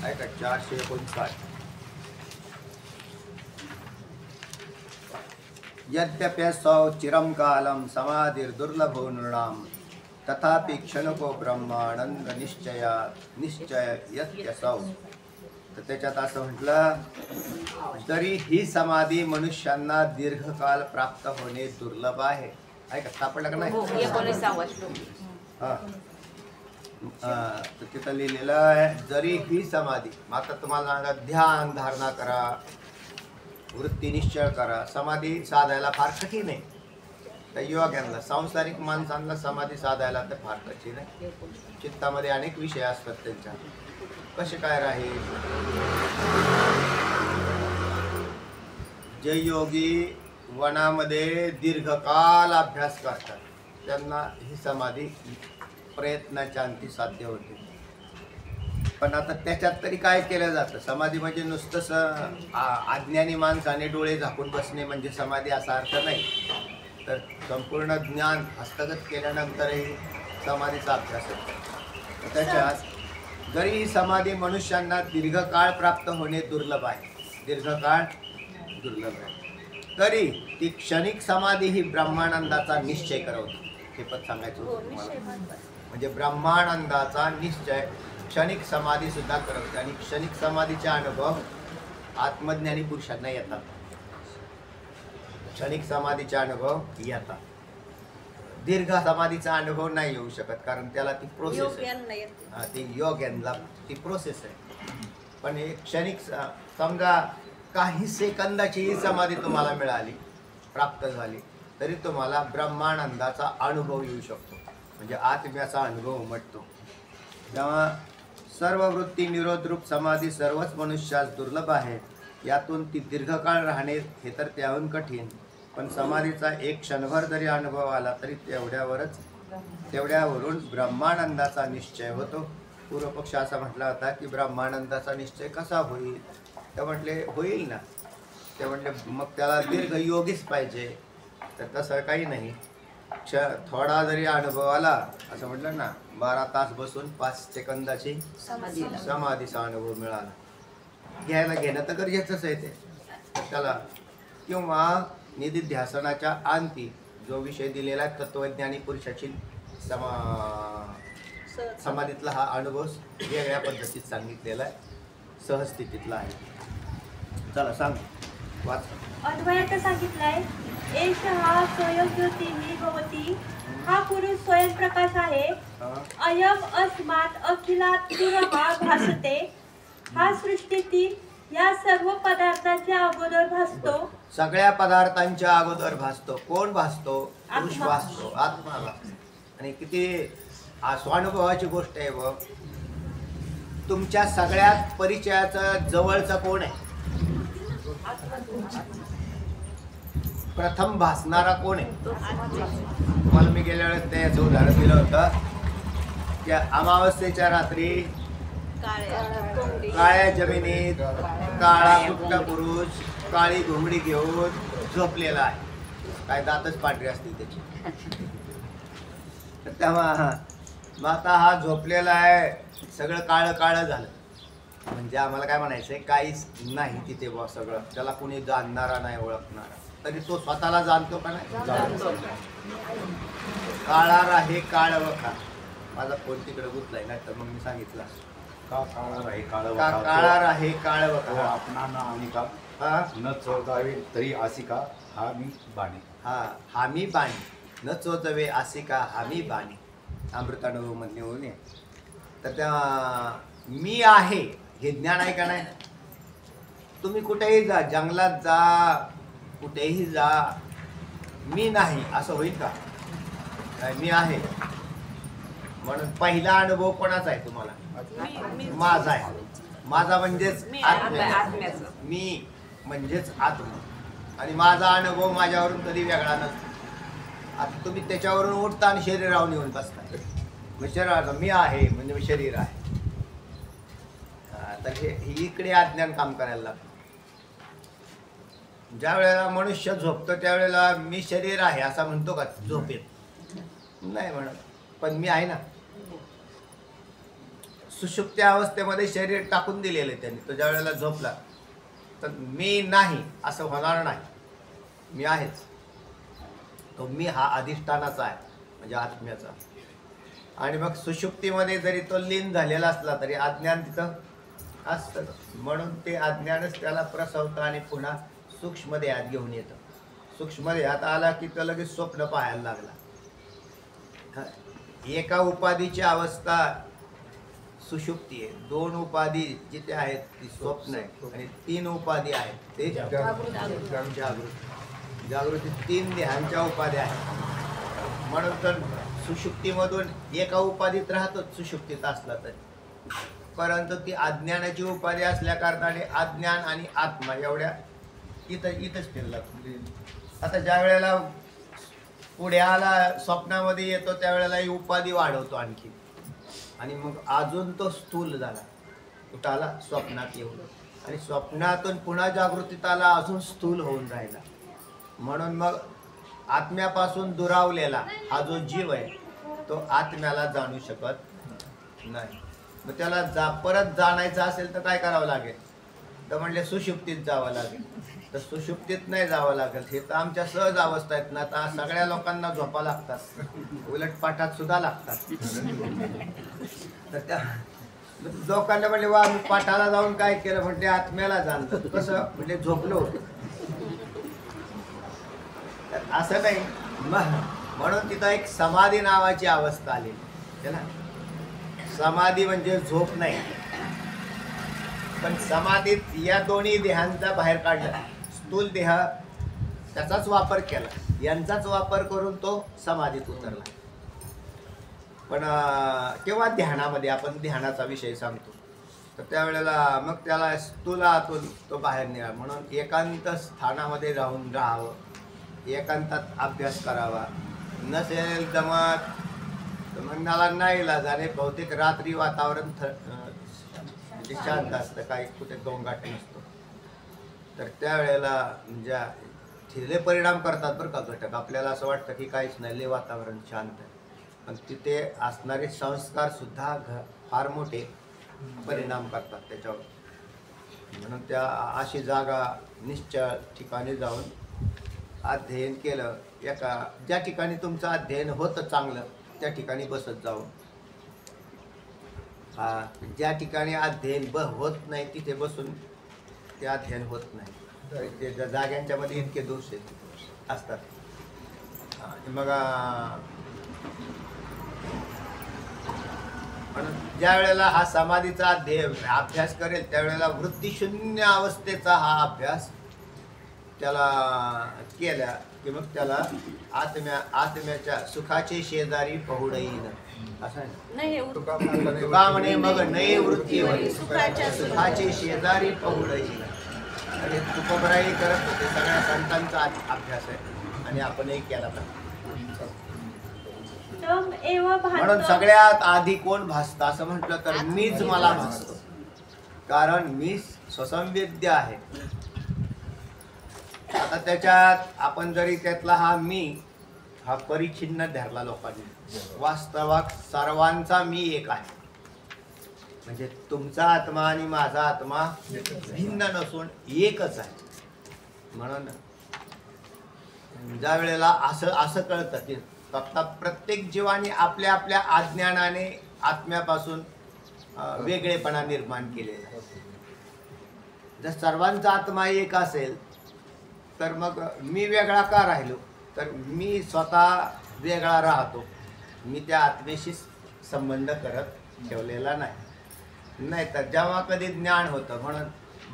Speaker 1: आहे का? 459. यद्यप्यसौ चिरं कालं समाधिर्दुर्लभो नृणां तथापि क्षणको ब्रह्मानंद निश्चय यद्यसौ. तर त्याच्यात असं म्हटलं, तरी ही समाधी मनुष्यांना दीर्घकाल प्राप्त होणे दुर्लभ आहे. का सापडलं का नाही?
Speaker 2: 19वा श्लोक.
Speaker 1: हा, तर तिथं लिहिलेलं आहे, जरी ही समाधी. आता तुम्हाला सांगा, ध्यान धारणा करा, वृत्ती निश्चय करा. समाधी साधायला फार कठीण आहे. त्या योग्यांना, सांसारिक माणसांना समाधी साधायला तर फार कठीण आहे. चित्तामध्ये अनेक विषय असतात त्यांच्या. कसे काय राहील? जे योगी वनामध्ये दीर्घकाल अभ्यास करतात त्यांना ही समाधी प्रयत्नाच्या अंती साध्य होते. पण आता त्याच्यात तरी काय केलं जातं? समाधी म्हणजे नुसतंच अज्ञानी माणसाने डोळे झाकून बसणे म्हणजे समाधी असा अर्थ नाही. तर संपूर्ण ज्ञान हस्तगत केल्यानंतरही समाधीचा अभ्यास होतो. त्याच्यात जरी ही समाधी मनुष्यांना दीर्घकाळ प्राप्त होणे दुर्लभ आहे, दीर्घकाळ दुर्लभ आहे, तरी ती क्षणिक समाधी ही ब्रह्मानंदाचा निश्चय करवते. हे पण सांगायचं होतं तुम्हाला. म्हणजे ब्रह्मानंदाचा निश्चय क्षणिक समाधी सुद्धा करवते. आणि क्षणिक समाधीचे अनुभव आत्मज्ञानी पुरुषांना येतात. क्षणिक समाधीचे अनुभव येतात. दीर्घ समाधीचा अनुभव नाही येऊ शकत, कारण त्याला ती प्रोसेस आहे. ती योग्यांना ती प्रोसेस आहे. पण एक क्षणिक, समजा काही सेकंदाची ही समाधी तुम्हाला मिळाली, प्राप्त झाली, तरी तुम्हाला ब्रह्मानंदाचा अनुभव येऊ शकतो. म्हणजे आत्म्याचा अनुभव उमटतो. तेव्हा सर्व वृत्ती निरोधरूप समाधी सर्वच मनुष्यास दुर्लभ आहे. यातून ती दीर्घकाळ राहणे हे तर त्याहून कठीण. पण समाधीचा एक क्षणभर जरी अनुभव आला तरी तेवढ्यावरून ब्रह्मानंदाचा निश्चय होतो. पूर्वपक्ष असा म्हटला होता की ब्रह्मानंदाचा निश्चय कसा होईल, तर म्हटले होईल ना. ते म्हटले मग त्याला दीर्घ योगीच पाहिजे. तर तसं काही नाही, थोडा जरी अनुभव आला, असं म्हटलं ना 12 तास बसून 5 सेकंदाची समाधीचा अनुभव मिळाला, घेणं तर गरजेचंच आहे ते त्याला. किंवा निधिध्यासनाच्या अंती जो विषय दिलेला आहे तत्वज्ञानी पुरुषाची समाधीतला हा अनुभव वेगळ्या पद्धतीत सांगितलेला आहे, सहस्थितीतला आहे. चला सांग, वाच.
Speaker 7: अद्वैत सांगितलंय, एष हा स्वयंज्योतिः भवती, हा पुरुष स्वयंप्रकाश आहे. अयम अस्मात् अखिलात् पुरः भासते, हा सृष्टीतील या सर्व पदार्थांच्या अगोदर भासतो.
Speaker 1: सगळ्या पदार्थांच्या अगोदर भासतो. कोण भासतो? पुरुष भासतो, आत्मा भासतो. आणि किती स्वानुभवाची गोष्ट आहे बघ. तुमच्या सगळ्यात परिचयाचं जवळचा कोण आहे? प्रथम भासणारा कोण आहे? मला मी गेल्या वेळेस त्याचं उदाहरण दिलं होतं की अमावस्येच्या रात्री काळ्या जमिनीत काळा कुट्ट पुरुष काळी घोंगडी घेऊन झोपलेला आहे. काय दातच पांढरे असतील त्याची. तेव्हा मग आता हा झोपलेला आहे, सगळं काळं काळं झालं म्हणजे आम्हाला काय म्हणायचंय, काहीच नाही तिथे बा. सगळं त्याला कुणी जाणणारा नाही, ओळखणारा, तरी तो स्वतःला जाणतो का नाही? जाणतो. काळा राहे काळ वखा. माझा फोन तिकडे गुंतलाय, नाही तर मग मी सांगितलं
Speaker 8: का काळा राही काळ
Speaker 1: काळा राहे काळ वखा.
Speaker 8: आपणा न आणि का न चोदावे तरी आसिका हा मी बाणी.
Speaker 1: हा मी बाणी, न चोचवे आसिका हा मी बाणी. अमृतानुभव मधले होऊन ये. तर त्या मी आहे हे ज्ञान आहे का नाही? तुम्ही कुठेही जा, जंगलात जा, कुठेही जा, मी नाही असं होईल का? मी आहे. म्हणून पहिला अनुभव कोणाचा आहे तुम्हाला? माझा आहे. माझा म्हणजेच
Speaker 2: आत्म्याचं.
Speaker 1: मी म्हणजेच आत्मा. आणि माझा अनुभव माझ्यावरून कधी वेगळा नसतो. आता तुम्ही त्याच्यावरून उठता आणि शरीरावर येऊन बसता. शरीराचा मी आहे म्हणजे मी शरीर आहे. तर हे इकडे अज्ञान काम करायला लागतं. ज्या वेळेला मनुष्य झोपतो त्यावेळेला मी शरीर आहे असं म्हणतो का झोपेत? नाही म्हणत. पण मी आहे ना. सुषुप्ती अवस्थेमध्ये शरीर टाकून दिलेलं आहे त्यांनी. तो ज्या वेळेला झोपला तर मी नाही असं होणार नाही. मी आहेच. तो मी हा अधिष्ठानाचा आहे म्हणजे आत्म्याचा. आणि मग सुषुप्तीमध्ये जरी तो लीन झालेला असला तरी अज्ञान तिथं असतं. म्हणून ते अज्ञानच त्याला प्रसवतं आणि पुन्हा सूक्ष्म देहात घेऊन येतं. सूक्ष्म देहात आला की तो लगेच स्वप्न पाहायला लागला. एका उपाधीची अवस्था सुषुप्ती आहे. 2 उपाधी जिथे आहेत ती स्वप्न आहे. आणि 3 उपाधी आहेत ते जागृती. जागृती 3 देहांच्या उपाध्या आहेत. म्हणून तर सुषुप्तीमधून एका उपाधीत राहतो सुषुप्तीत असला तरी. परंतु ती अज्ञानाची उपाधी असल्या कारणाने अज्ञान आणि आत्मा एवढ्या इथंच फिरला. आता ज्या वेळेला पुढ्याला स्वप्नामध्ये येतो त्यावेळेला ही उपाधी वाढवतो आणखी. आणि मग अजून तो स्थूल झाला. कुठं आला? स्वप्नात येऊन. आणि स्वप्नातून पुन्हा जागृतीत आला, अजून स्थूल होऊन राहिला. म्हणून मग आत्म्यापासून दुरावलेला हा जो जीव आहे तो आत्म्याला जाणू शकत नाही. मग त्याला परत जाणायचं असेल तर काय करावं लागेल? तर म्हणले सुषुप्तीत जावं लागेल. तर सुषुप्तीत नाही जावं लागेल. हे तर आमच्या सहज अवस्था आहेत ना. आता सगळ्या लोकांना झोपा लागतात, उलट पाठात सुद्धा लागतात. तर त्या लोकांना म्हणले वा मी पाठाला जाऊन काय केलं? म्हणजे आत्म्याला जाणलं. कसं? म्हणजे झोपलो. असं नाही. म्हणून तिथं एक समाधी नावाची अवस्था आली है ना. समाधी म्हणजे झोप नाही, पण समाधीत या दोन्ही देहांचा बाहेर काढला. स्थूल देह त्याचाच वापर केला, यांचाच वापर करून तो समाधीत उतरला. पण केव्हा ध्यानामध्ये, आपण ध्यानाचा विषय सांगतो तर त्यावेळेला मग त्याला स्थूलातून तो बाहेर निघाला. म्हणून एकांत स्थानामध्ये राहावं, एकांतात अभ्यास करावा. नसेल जमत तर मग मला नाही इलाजाने बहुतेक रात्री वातावरण म्हणजे शांत असतं, काही कुठे गोंगाट नसतो. तर त्यावेळेला म्हणजे तिथले परिणाम करतात बरं का घटक. आपल्याला असं वाटतं की काहीच नाही, लय वातावरण शांत आहे, पण तिथे असणारे संस्कार सुद्धा फार मोठे परिणाम करतात त्याच्यावर. म्हणून त्या अशी जागा निश्चळ ठिकाणी जाऊन अध्ययन केलं. एका ज्या ठिकाणी तुमचं अध्ययन होतं चांगलं त्या ठिकाणी बसत जाऊन, ज्या ठिकाणी अध्ययन होत नाही तिथे बसून ते अध्ययन होत नाही. ते जाग्यांच्या मध्ये इतके दोष असतात. मग म्हणून ज्या वेळेला हा समाधीचा अभ्यास करेल त्यावेळेला वृत्तीशून्य अवस्थेचा हा अभ्यास त्याला केला की मग त्याला आत्म्याच्या सुखाचे शेजारी पहुडईन असं आहे ना. तुका म्हणे मग नये वृत्ती सुखाचे शेजारी पहुडईन. आणि तुकोबराई करत होते. सगळ्या संतांचा अभ्यास आहे आणि आपणही केला पाहिजे. म्हणून सगळ्यात आधी कोण भासतं असं म्हटलं तर मीच मला भासतो, कारण मी स्वसंवेद्य आहे. आता त्याच्यात आपण जरी त्यातला हा मी हा परिच्छिन्न धरला लोकांनी, वास्तवात सर्वांचा मी एक आहे. म्हणजे तुमचा आत्मा आणि माझा आत्मा भिन्न नसून एकच आहे. म्हणून ज्या वेळेला असं कळतं की फक्त प्रत्येक जीवाने आपल्या आपल्या अज्ञानाने आत्म्यापासून वेगळेपणा निर्माण केलेला आहे. जर सर्वांचा आत्मा एक असेल तर मग मी वेगळा का राहिलो, तर मी स्वतः वेगळा राहतो. मी त्या आत्मेशी संबंध करत ठेवलेला नाही तर जेव्हा कधी ज्ञान होतं, म्हणून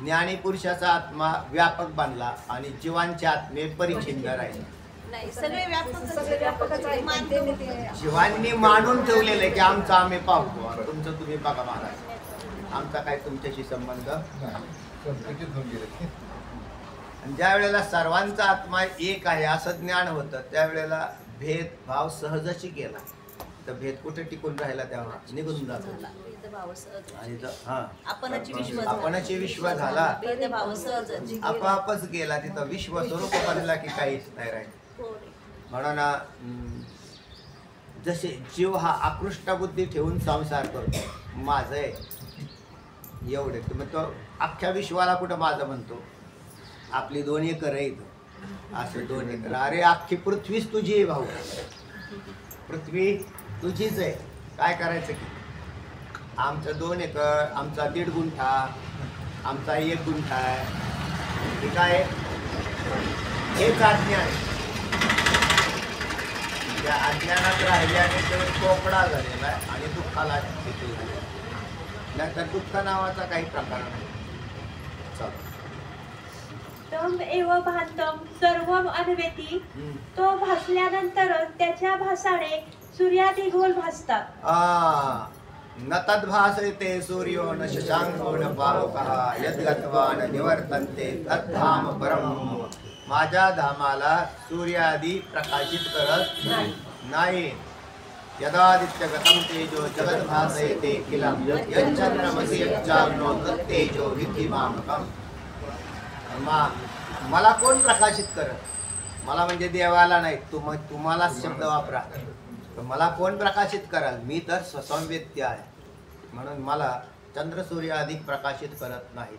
Speaker 1: ज्ञानी पुरुषाचा आत्मा व्यापक बनला आणि जीवांचे आत्मे परिच्छिन्न राहिले.
Speaker 6: नाही, सगळे व्यापकच आहे.
Speaker 1: जीवांनी मानून ठेवलेलं की आमचं आम्ही पाहू, तुमचं तुम्ही बघा महाराज, आमचा काय तुमच्याशी संबंध. ज्या वेळेला सर्वांचा आत्मा एक आहे असं ज्ञान होतं त्यावेळेला भेदभाव सहजची गेला. तर भेद कुठे टिकून राहिला तेव्हा निघून जातो. आणि आपणच विश्व झाला, आपापच गेला. तिथं विश्व स्वरूप बनला की काहीच नाही राहिलं. म्हणून जसे जीव हा आकृष्ट बुद्धी ठेवून संसार करतो, माझं आहे एवढे, मग तो अख्ख्या विश्वाला कुठं माझं म्हणतो. आपली 2 एकर आहे इथं, असे 2 एकर. अरे अख्खी पृथ्वीच तुझी आहे भाऊ, पृथ्वी तुझीच आहे. काय करायचं की आमचं 2 एकर, आमचा 1.5 गुंठा, आमचा 1 गुंठा आहे. हे काय हेच अज्ञान. त्या अज्ञानात राहिल्याने तो कोपडा झालेला आहे आणि दुःखाला हेतू झालेला. नाहीतर दुःख नावाचा काही प्रकार नाही.
Speaker 7: तम एव भांतम सर्वम अन्वेती. तो भासल्यानंतरच त्याच्या भासाने सूर्यादिगोल भासतात.
Speaker 1: न तद्भासते सूर्यो न शशांको न पावकः यद्गत्वा न निवर्तन्ते तद्धाम परम. माझ्या धामाला सूर्यादी प्रकाशित करत नाही. यदादित्यगतं तेजो जगद्भासयते किलं यच्चन्द्रमसि यच्चाग्नो तत्तेजो विद्धि मामकम्. मला कोण प्रकाशित करत? मला म्हणजे देवाला नाही, तुम्हाला शब्द वापरा. मला कोण प्रकाशित कराल? मी तर स्वसंवेद्य आहे. म्हणून मला चंद्र सूर्य अधिक प्रकाशित करत नाहीत.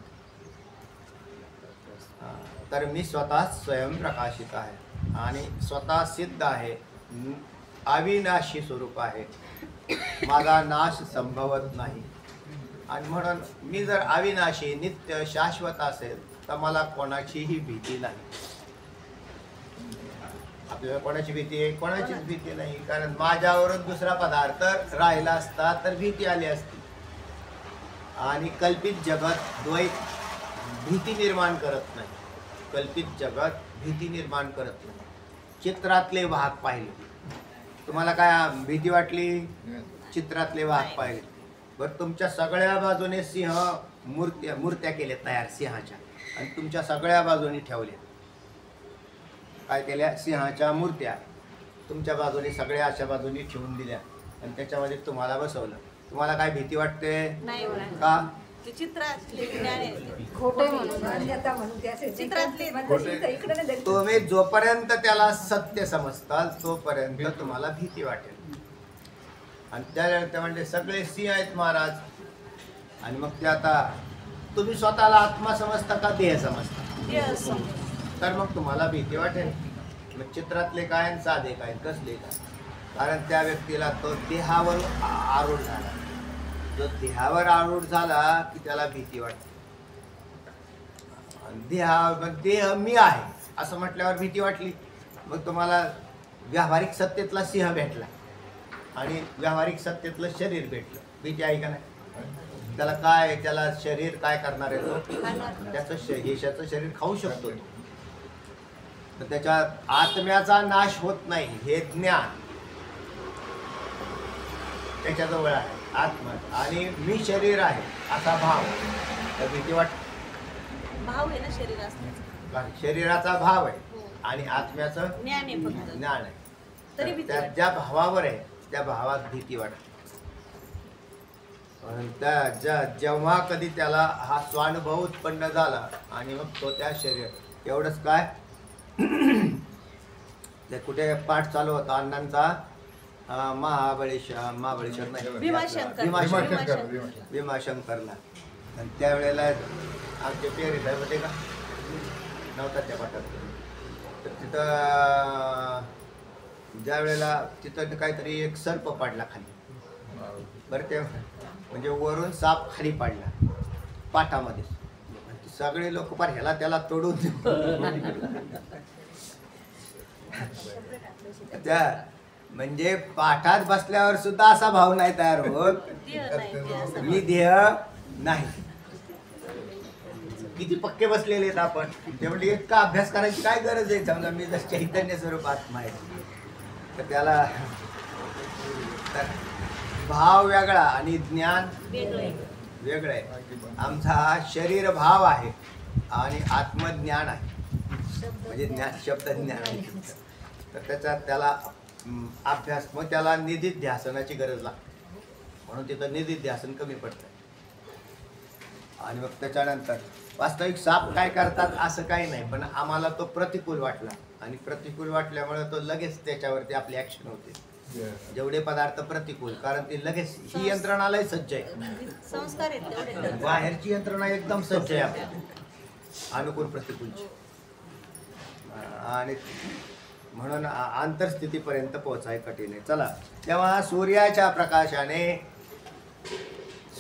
Speaker 1: तर मी स्वतः स्वयं प्रकाशित आहे आणि स्वतः सिद्ध आहे, अविनाशी स्वरूप आहे. माझा नाश संभवत नाही. आणि म्हणून मी जर अविनाशी नित्य शाश्वत असेल तर मला कोणाचीही भीती नाही. आपल्याला कोणाची भीती आहे? कोणाचीच भीती नाही. कारण माझ्यावरून दुसरा पदार्थ राहिला असता तर भीती आली असती. आणि कल्पित जगत द्वैत भीती निर्माण करत नाही. कल्पित जगत भीती निर्माण करत नाही. चित्रातले वाहक पाहिले, तुम्हाला काय भीती वाटली? चित्रातले वाहक पाहिले. बरं, तुमच्या सगळ्या बाजूने सिंह मूर्त्या केल्या तयार सिंहाच्या, आणि तुमच्या सगळ्या बाजूनी ठेवल्या. काय केल्या? सिंहाच्या मूर्त्या तुमच्या बाजूने सगळ्या अशा बाजूनी ठेवून दिल्या. आणि त्याच्यामध्ये तुम्हाला बसवलं, तुम्हाला काय भीती वाटते
Speaker 6: नाही होणार.
Speaker 1: का?
Speaker 6: ते चित्रातले ज्ञान आहे.
Speaker 5: खोटं म्हणून मान्यता म्हणून त्याचे
Speaker 6: चित्रातले
Speaker 5: इकडे नाही धरत.
Speaker 1: तुम्ही जोपर्यंत त्याला सत्य समजताल तोपर्यंत तुम्हाला भीती वाटेल. आणि त्यावेळेला ते म्हणजे सगळे सिंह आहेत महाराज. आणि मग ते आता तुम्ही स्वतःला आत्मा समजता का देह समजता?
Speaker 6: ते असं.
Speaker 1: तर मग तुम्हाला भीती वाटेल. मग चित्रातले काय आणि साधे काय कसले काय? कारण त्या व्यक्तीला तो देहावर आरूढ झाला. जो देहावर आरूढ झाला की त्याला भीती वाटते. देह मी आहे असं म्हटल्यावर भीती वाटली. मग तुम्हाला व्यावहारिक सत्तेतला सिंह भेटला आणि व्यावहारिक सत्तेतलं शरीर भेटलं. भीती आहे का नाही? त्याला काय, त्याला शरीर काय करणार आहे तो? त्याचं हेशाचं शरीर खाऊ शकतो. तर त्याच्यात आत्म्याचा नाश होत नाही हे ज्ञान त्याच्याजवळ आहे. आत्मा आणि मी शरीर आहे असा भाव. तर भीती वाटते.
Speaker 6: भाव आहे ना शरीर असण्याचा.
Speaker 1: शरीराचा भाव आहे आणि आत्म्याचं
Speaker 6: ज्ञान आहे फक्त.
Speaker 1: ज्ञान आहे.
Speaker 6: तरी भीती
Speaker 1: त्या
Speaker 6: वाटते.
Speaker 1: ज्या भावावर आहे त्या भावात भीती वाटते. आणि जेव्हा कधी त्याला हा स्वानुभव उत्पन्न झाला आणि मग तो त्या शरीर एवढंच काय ते कुठे पाठ चालू होता अण्णांचा महाबळेश्वर नाही भीमाशंकरला. आणि त्यावेळेला आमचे पेरी साहेब होते का नव्हता त्या पाठात. तर तिथं ज्या वेळेला तिथं काहीतरी एक सर्प पाडला खाली. बरं ते म्हणजे वरून साप खाली पाडला पाठामध्ये. सगळे लोक पार ह्याला त्याला तोडून त्या म्हणजे पाठात बसल्यावर सुद्धा असा भाव नाही तयार होत मी देह नाही. किती पक्के बसलेले आहेत आपण. ते म्हणजे इतका अभ्यास करायची काय गरज आहे? समजा मी जर चैतन्य स्वरूप आत्मा आहे तर त्याला भाव वेगळा आणि ज्ञान वेगळं आहे. आमचा शरीर भाव आहे आणि आत्मज्ञान आहे. म्हणजे ज्ञान शब्द ज्ञान आहे. तर त्याच्यात त्याला अभ्यास मग त्याला निधिध्यासनाची गरज लागते. म्हणून तिथं निधिध्यासन कमी पडतं. आणि मग त्याच्यानंतर वास्तविक साप काय करतात असं काही नाही. पण आम्हाला तो प्रतिकूल वाटला आणि प्रतिकूल वाटल्यामुळे तो लगेच त्याच्यावरती आपली ऍक्शन होते. जेवढे पदार्थ प्रतिकूल कारण ती लगेच ही यंत्रणालाही सज्ज आहे.
Speaker 6: संस्कार आहेत तेवढे.
Speaker 1: बाहेरची यंत्रणा एकदम सज्ज आहे आपल्या अनुकूल प्रतिकूलची. आणि म्हणून आंतरस्थितीपर्यंत पोहोचाय कठीण आहे. चला तेव्हा सूर्याच्या प्रकाशाने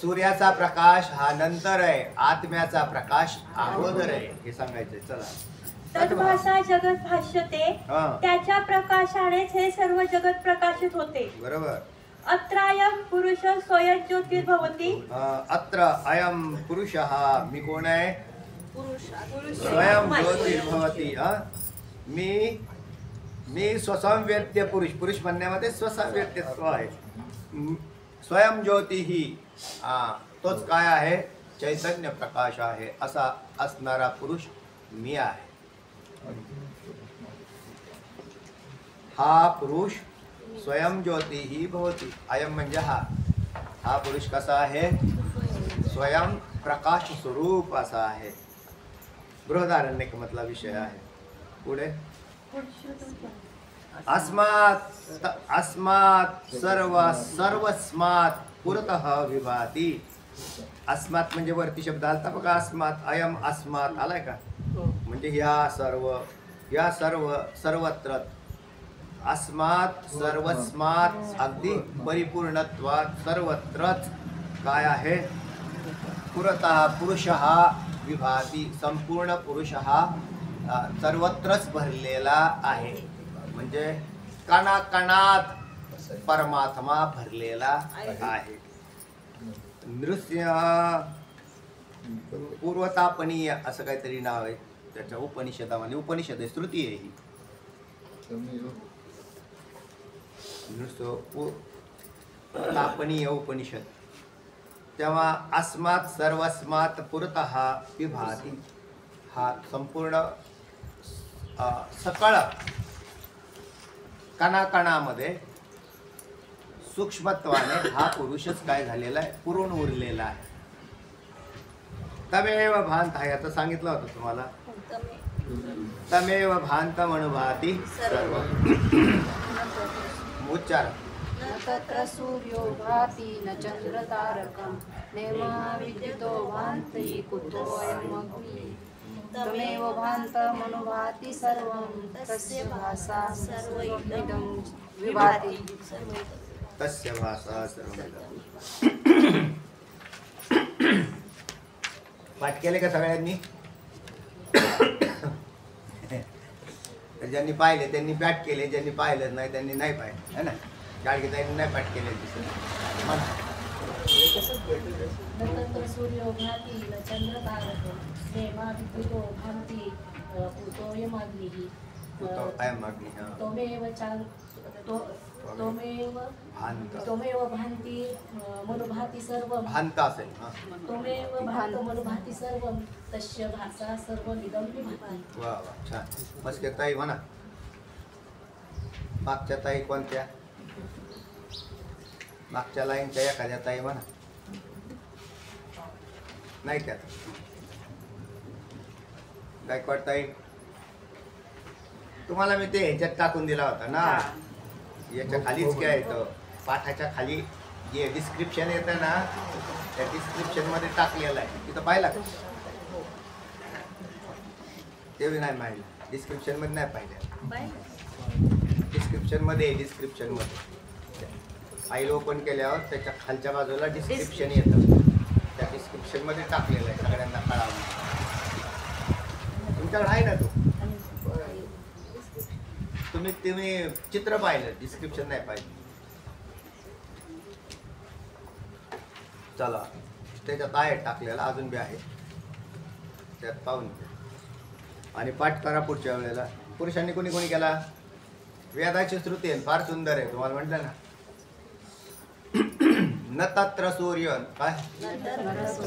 Speaker 1: सूर्याचा प्रकाश हा नंतर आहे आत्म्याचा प्रकाश अगोदर आहे हे सांगायचंय. चला
Speaker 7: तद्भासा जगत भाष्यते त्याच्या प्रकाशानेच हे सर्व जगत प्रकाशित होते.
Speaker 1: बरोबर.
Speaker 7: अत्रायम पुरुष स्वयं ज्योतिर्भवती.
Speaker 1: अत्र अयम पुरुष हा मी कोण आहे? स्वयं ज्योतिर्भवती. मी स्वसंवेद्य पुरुष. पुरुष म्हणण्यामध्ये स्वसंवेद्यत्व आहे. स्वयं ज्योती ही तोच काय आहे? चैतन्य प्रकाश आहे. असा असणारा पुरुष मी आहे. हा पुरुष स्वयं ज्योती ही भवती. अयम म्हणजे हा पुरुष कसा आहे? स्वयं प्रकाश स्वरूप असा आहे. बृहदारण्यक मधला विषय आहे. पुढे अस्मात् सर्वस्मात् पुरतः विभाती. अस्मात् म्हणजे वरती शब्द आलता बघा. अस्मात् अयम अस्मात् आलाय का? म्हणजे या सर्व सर्वत्र अस्मात् सर्वस्मात् अगदी परिपूर्णत्वात सर्वत्रच काय आहे? पुरतः पुरुष हा विभाती. संपूर्ण पुरुष हा सर्वत्रच भरलेला आहे. म्हणजे कणाकणात परमात्मा भरलेला आहे. नृत्य पूर्वतापनीय असं काहीतरी नाव आहे त्याच्या उपनिषदामध्ये. उपनिषद आहे, श्रुती आहे ही. तापनीय उपनिषद. तेव्हा अस्मात् सर्वस्मात् पुरतः विभाती हा संपूर्ण सकळ कणाकणामध्ये सूक्ष्मत्वाने हा पुरुषच काय झालेला आहे, पुरून उरलेला आहे. तमेव भांत, याचं सांगितलं होतं तुम्हाला. तमेव भांत मनुभाती सर्व. उच्चार.
Speaker 2: न तत्र सूर्यो भाति न चंद्र तारकं नेमा विद्युतो भान्ति कुतोऽयम् अग्निः तमेव भान्तमनुभाति सर्वं तस्य भासा सर्वमिदं विभाति.
Speaker 1: तस्य भाषा सर्वमिदं. पाठ केले का सगळ्यांनी? ज्यांनी पाहिले त्यांनी पाठ केले, ज्यांनी पाहिलं नाही त्यांनी नाही पाहिलं, है ना. गाडगेताईंनी नाही पाठ केले दिसत मला.
Speaker 9: तत्र सूर्यो भाति न चंद्र तारकं नेमा विद्युतो भान्ति कुतोऽयम् अग्निः त्वमेव भान्ति मनुभाति सर्वं.
Speaker 1: भांत असेल.
Speaker 9: त्वमेव भान्त मनुभाति सर्वं तस्य भासा सर्वमिदं विभाति.
Speaker 1: वा वा, छान. मस्त ताई म्हणा. मागच्या ताई कोणत्या? मागच्या लाईनच्या एखाद्या ताई म्हणा. नाही त्यात गायकवाड ताई, तुम्हाला मी ते ह्याच्यात टाकून दिला होता ना, याच्या खालीच काय येतं, पाठाच्या खाली जे डिस्क्रिप्शन येतं ना, त्या डिस्क्रिप्शन मध्ये टाकलेलं आहे. तिथं पाहिला का? ते बी नाही पाहिलं. डिस्क्रिप्शन मध्ये नाही पाहिलं. डिस्क्रिप्शन मध्ये फाईल ओपन केल्यावर त्याच्या खालच्या बाजूला डिस्क्रिप्शन येतं. त्या डिस्क्रिप्शन मध्ये टाकलेलं आहे, सगळ्यांना कळावं. तुमच्याकडे आहे ना तो? तुम्ही चित्र पाहिलं, डिस्क्रिप्शन नाही पाहिलं. चला, त्याच्यात आहे टाकलेला, अजून बी आहे, त्यात पाहून आणि पाठ करा पुढच्या वेळेला. पुरुषांनी कोणी कोणी केला? वेदाची श्रुती आहे, फार सुंदर आहे. तुम्हाला म्हटलं ना, न तत्र सूर्य, काय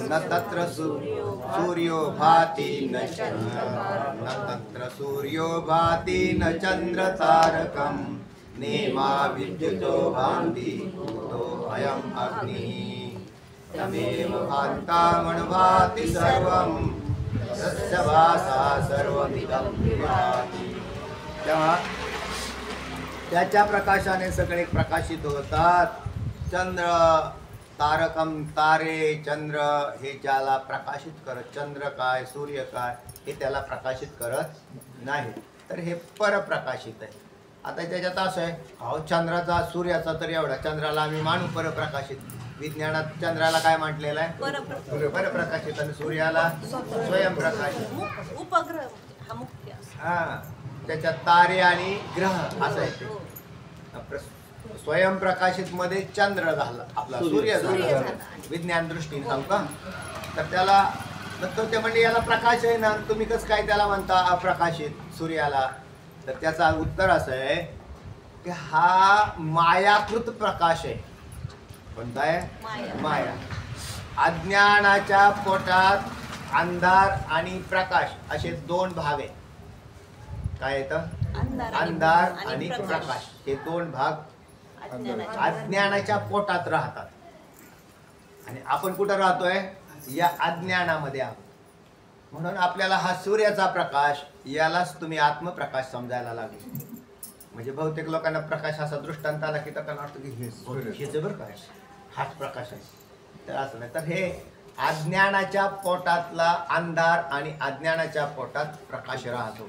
Speaker 1: न तत्र सूर्यो भाति न तत्र सूर्यो भाति न चंद्र तारकं नेमा विद्युतो भान्ति कुतोऽयम् अग्निः तमेव भान्तामनुभाति सर्वं तस्य भासा सर्वमिदं विभाति. तेव्हा त्याच्या प्रकाशाने सगळे प्रकाशित होतात. चंद्र तारकम, तारे, चंद्र हे ज्याला प्रकाशित करत, चंद्र काय सूर्य काय हे त्याला प्रकाशित करत नाही, तर हे परप्रकाशित आहे. आता त्याच्यात असं आहे, अहो चंद्राचा सूर्याचा तर एवढा, चंद्राला आम्ही मानू परप्रकाशित. विज्ञानात चंद्राला काय म्हटलेलं आहे? परप्रकाशित. आणि सूर्याला स्वयंप्रकाशित.
Speaker 6: उपग्रह हा मुख्य.
Speaker 1: हा, त्याच्यात तारे आणि ग्रह असं आहे ते. स्वयंप्रकाशित मध्ये चंद्र झाला, आपला सूर्य झाला. विज्ञान दृष्टीने सांगतो. तर त्याला ते म्हणजे याला प्रकाश आहे ना, तुम्ही कसं काय त्याला म्हणता अप्रकाशित सूर्याला? तर त्याचा उत्तर असं आहे की हा मायाकृत प्रकाश आहे. कोणता आहे? माया. अज्ञानाच्या पोटात अंधार आणि प्रकाश असे दोन भाग आहेत. काय येतं? अंधार आणि प्रकाश. हे दोन भाग अज्ञानाच्या पोटात राहतात. आणि आपण कुठं राहतोय? या अज्ञानामध्ये आहोत. म्हणून आपल्याला हा सूर्याचा प्रकाश, यालाच तुम्ही आत्मप्रकाश समजायला लागले. म्हणजे बहुतेक लोकांना प्रकाश असा दृष्टांत आला की त्यांना वाटतं की हेच बरं काय, हाच प्रकाश आहे. तर असं नाही. तर हे अज्ञानाच्या पोटातला अंधार आणि अज्ञानाच्या पोटात प्रकाश राहतो.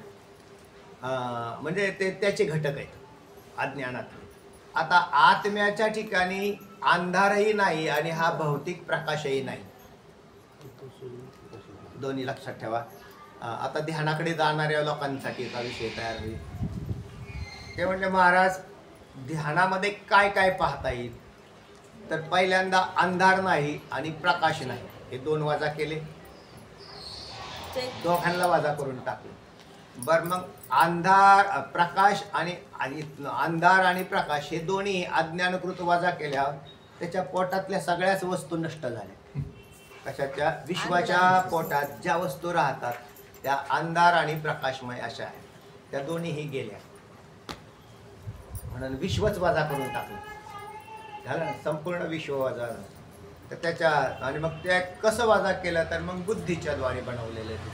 Speaker 1: म्हणजे ते त्याचे घटक आहेत अज्ञानात. आता आत्म्याच्या ठिकाणी अंधारही नाही आणि हा भौतिक प्रकाशही नाही. दोन्ही लक्षात ठेवा. आता ध्यानाकडे जाणाऱ्या लोकांसाठी एका विषय तयार होईल. ते म्हणजे महाराज ध्यानामध्ये काय काय पाहता येईल? तर पहिल्यांदा अंधार नाही आणि प्रकाश नाही, हे दोन वजा केले, दोघांना वजा करून टाकले. बर, मग अंधार प्रकाश आणि अंधार आणि प्रकाश हे दोन्ही अज्ञानकृत वजा केल्यावर त्याच्या पोटातल्या सगळ्याच वस्तू नष्ट झाल्या. कशाच्या? विश्वाच्या पोटात ज्या वस्तू राहतात त्या अंधार आणि प्रकाशमय अशा आहेत, त्या दोन्हीही गेल्या. म्हणून विश्वच वजा करून टाकलं. झालं ना, संपूर्ण विश्व वजा झालं. तर त्याच्या आणि मग ते कसं वजा केलं तर मग बुद्धीच्या द्वारे बनवलेलं ते.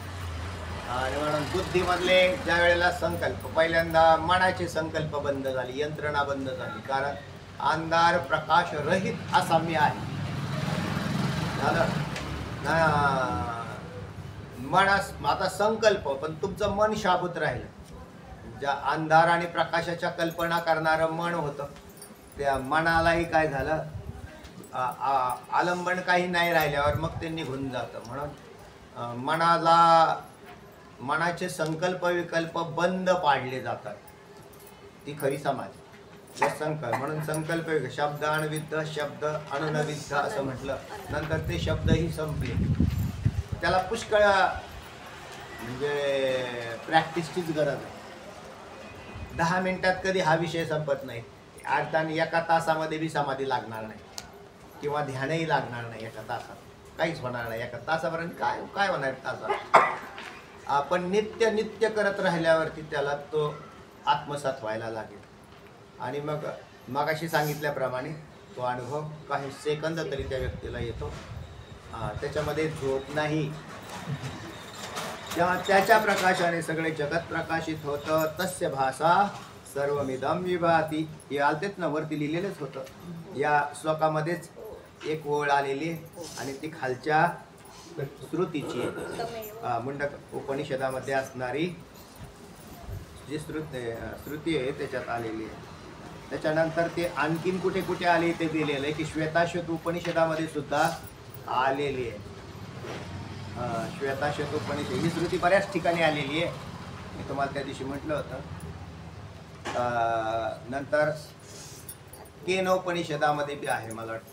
Speaker 1: आणि म्हणून बुद्धीमधले ज्या वेळेला संकल्प पहिल्यांदा मनाचे संकल्प बंद झाली, यंत्रणा बंद झाली, कारण अंधार प्रकाश रहित असा मी आहे. झालं मनास आता संकल्प पण तुमचं मन शाबूत राहिलं. ज्या अंधार आणि प्रकाशाच्या कल्पना करणारं मन होतं त्या मनालाही काय झालं आलंबन काही नाही राहिल्यावर मग ते निघून जातं. म्हणून मनाचे संकल्प विकल्प बंद पाडले जातात. ती खरी समाधी संकल्प. म्हणून संकल्प शब्द अणविद्ध शब्द अणुनविद्ध असं म्हटलं. नंतर ते शब्दही संपले. त्याला पुष्कळ म्हणजे प्रॅक्टिसचीच गरज आहे. 10 मिनिटात कधी हा विषय संपत नाही. अर्थाने एका तासामध्ये बी समाधी लागणार नाही किंवा ध्यानही लागणार नाही. एका तासात काहीच होणार नाही. एका तासापर्यंत काय होणार तासात. आपण नित्य करत राहिल्यावरती त्याला तो आत्मसात व्हायला लागेल. आणि मग मगाशी सांगितल्याप्रमाणे तो अनुभव काही सेकंद तरी त्या व्यक्तीला येतो. त्याच्यामध्ये झोप नाही. तेव्हा त्याच्या प्रकाशाने सगळे जगत प्रकाशित होतं. तस्य भाषा सर्वमिदं विभाती. हे आलतेच ना, वरती लिहिलेलंच होतं. या श्लोकामध्येच एक ओळ आलेली आणि ती खालच्या श्रुतीची मुंडक उपनिषदामध्ये असणारी जी श्रुती आहे त्याच्यात आलेली आहे. त्याच्यानंतर ते आणखीन कुठे कुठे आले ते दिलेलं आहे की श्वेताश्वेत उपनिषदामध्ये सुद्धा आलेली आहे. श्वेताश्वेत उपनिषद ही श्रुती बऱ्याच ठिकाणी आलेली आहे. मी तुम्हाला त्या दिवशी म्हटलं होतं. नंतर केनोपनिषदामध्ये बी आहे मला वाटतं.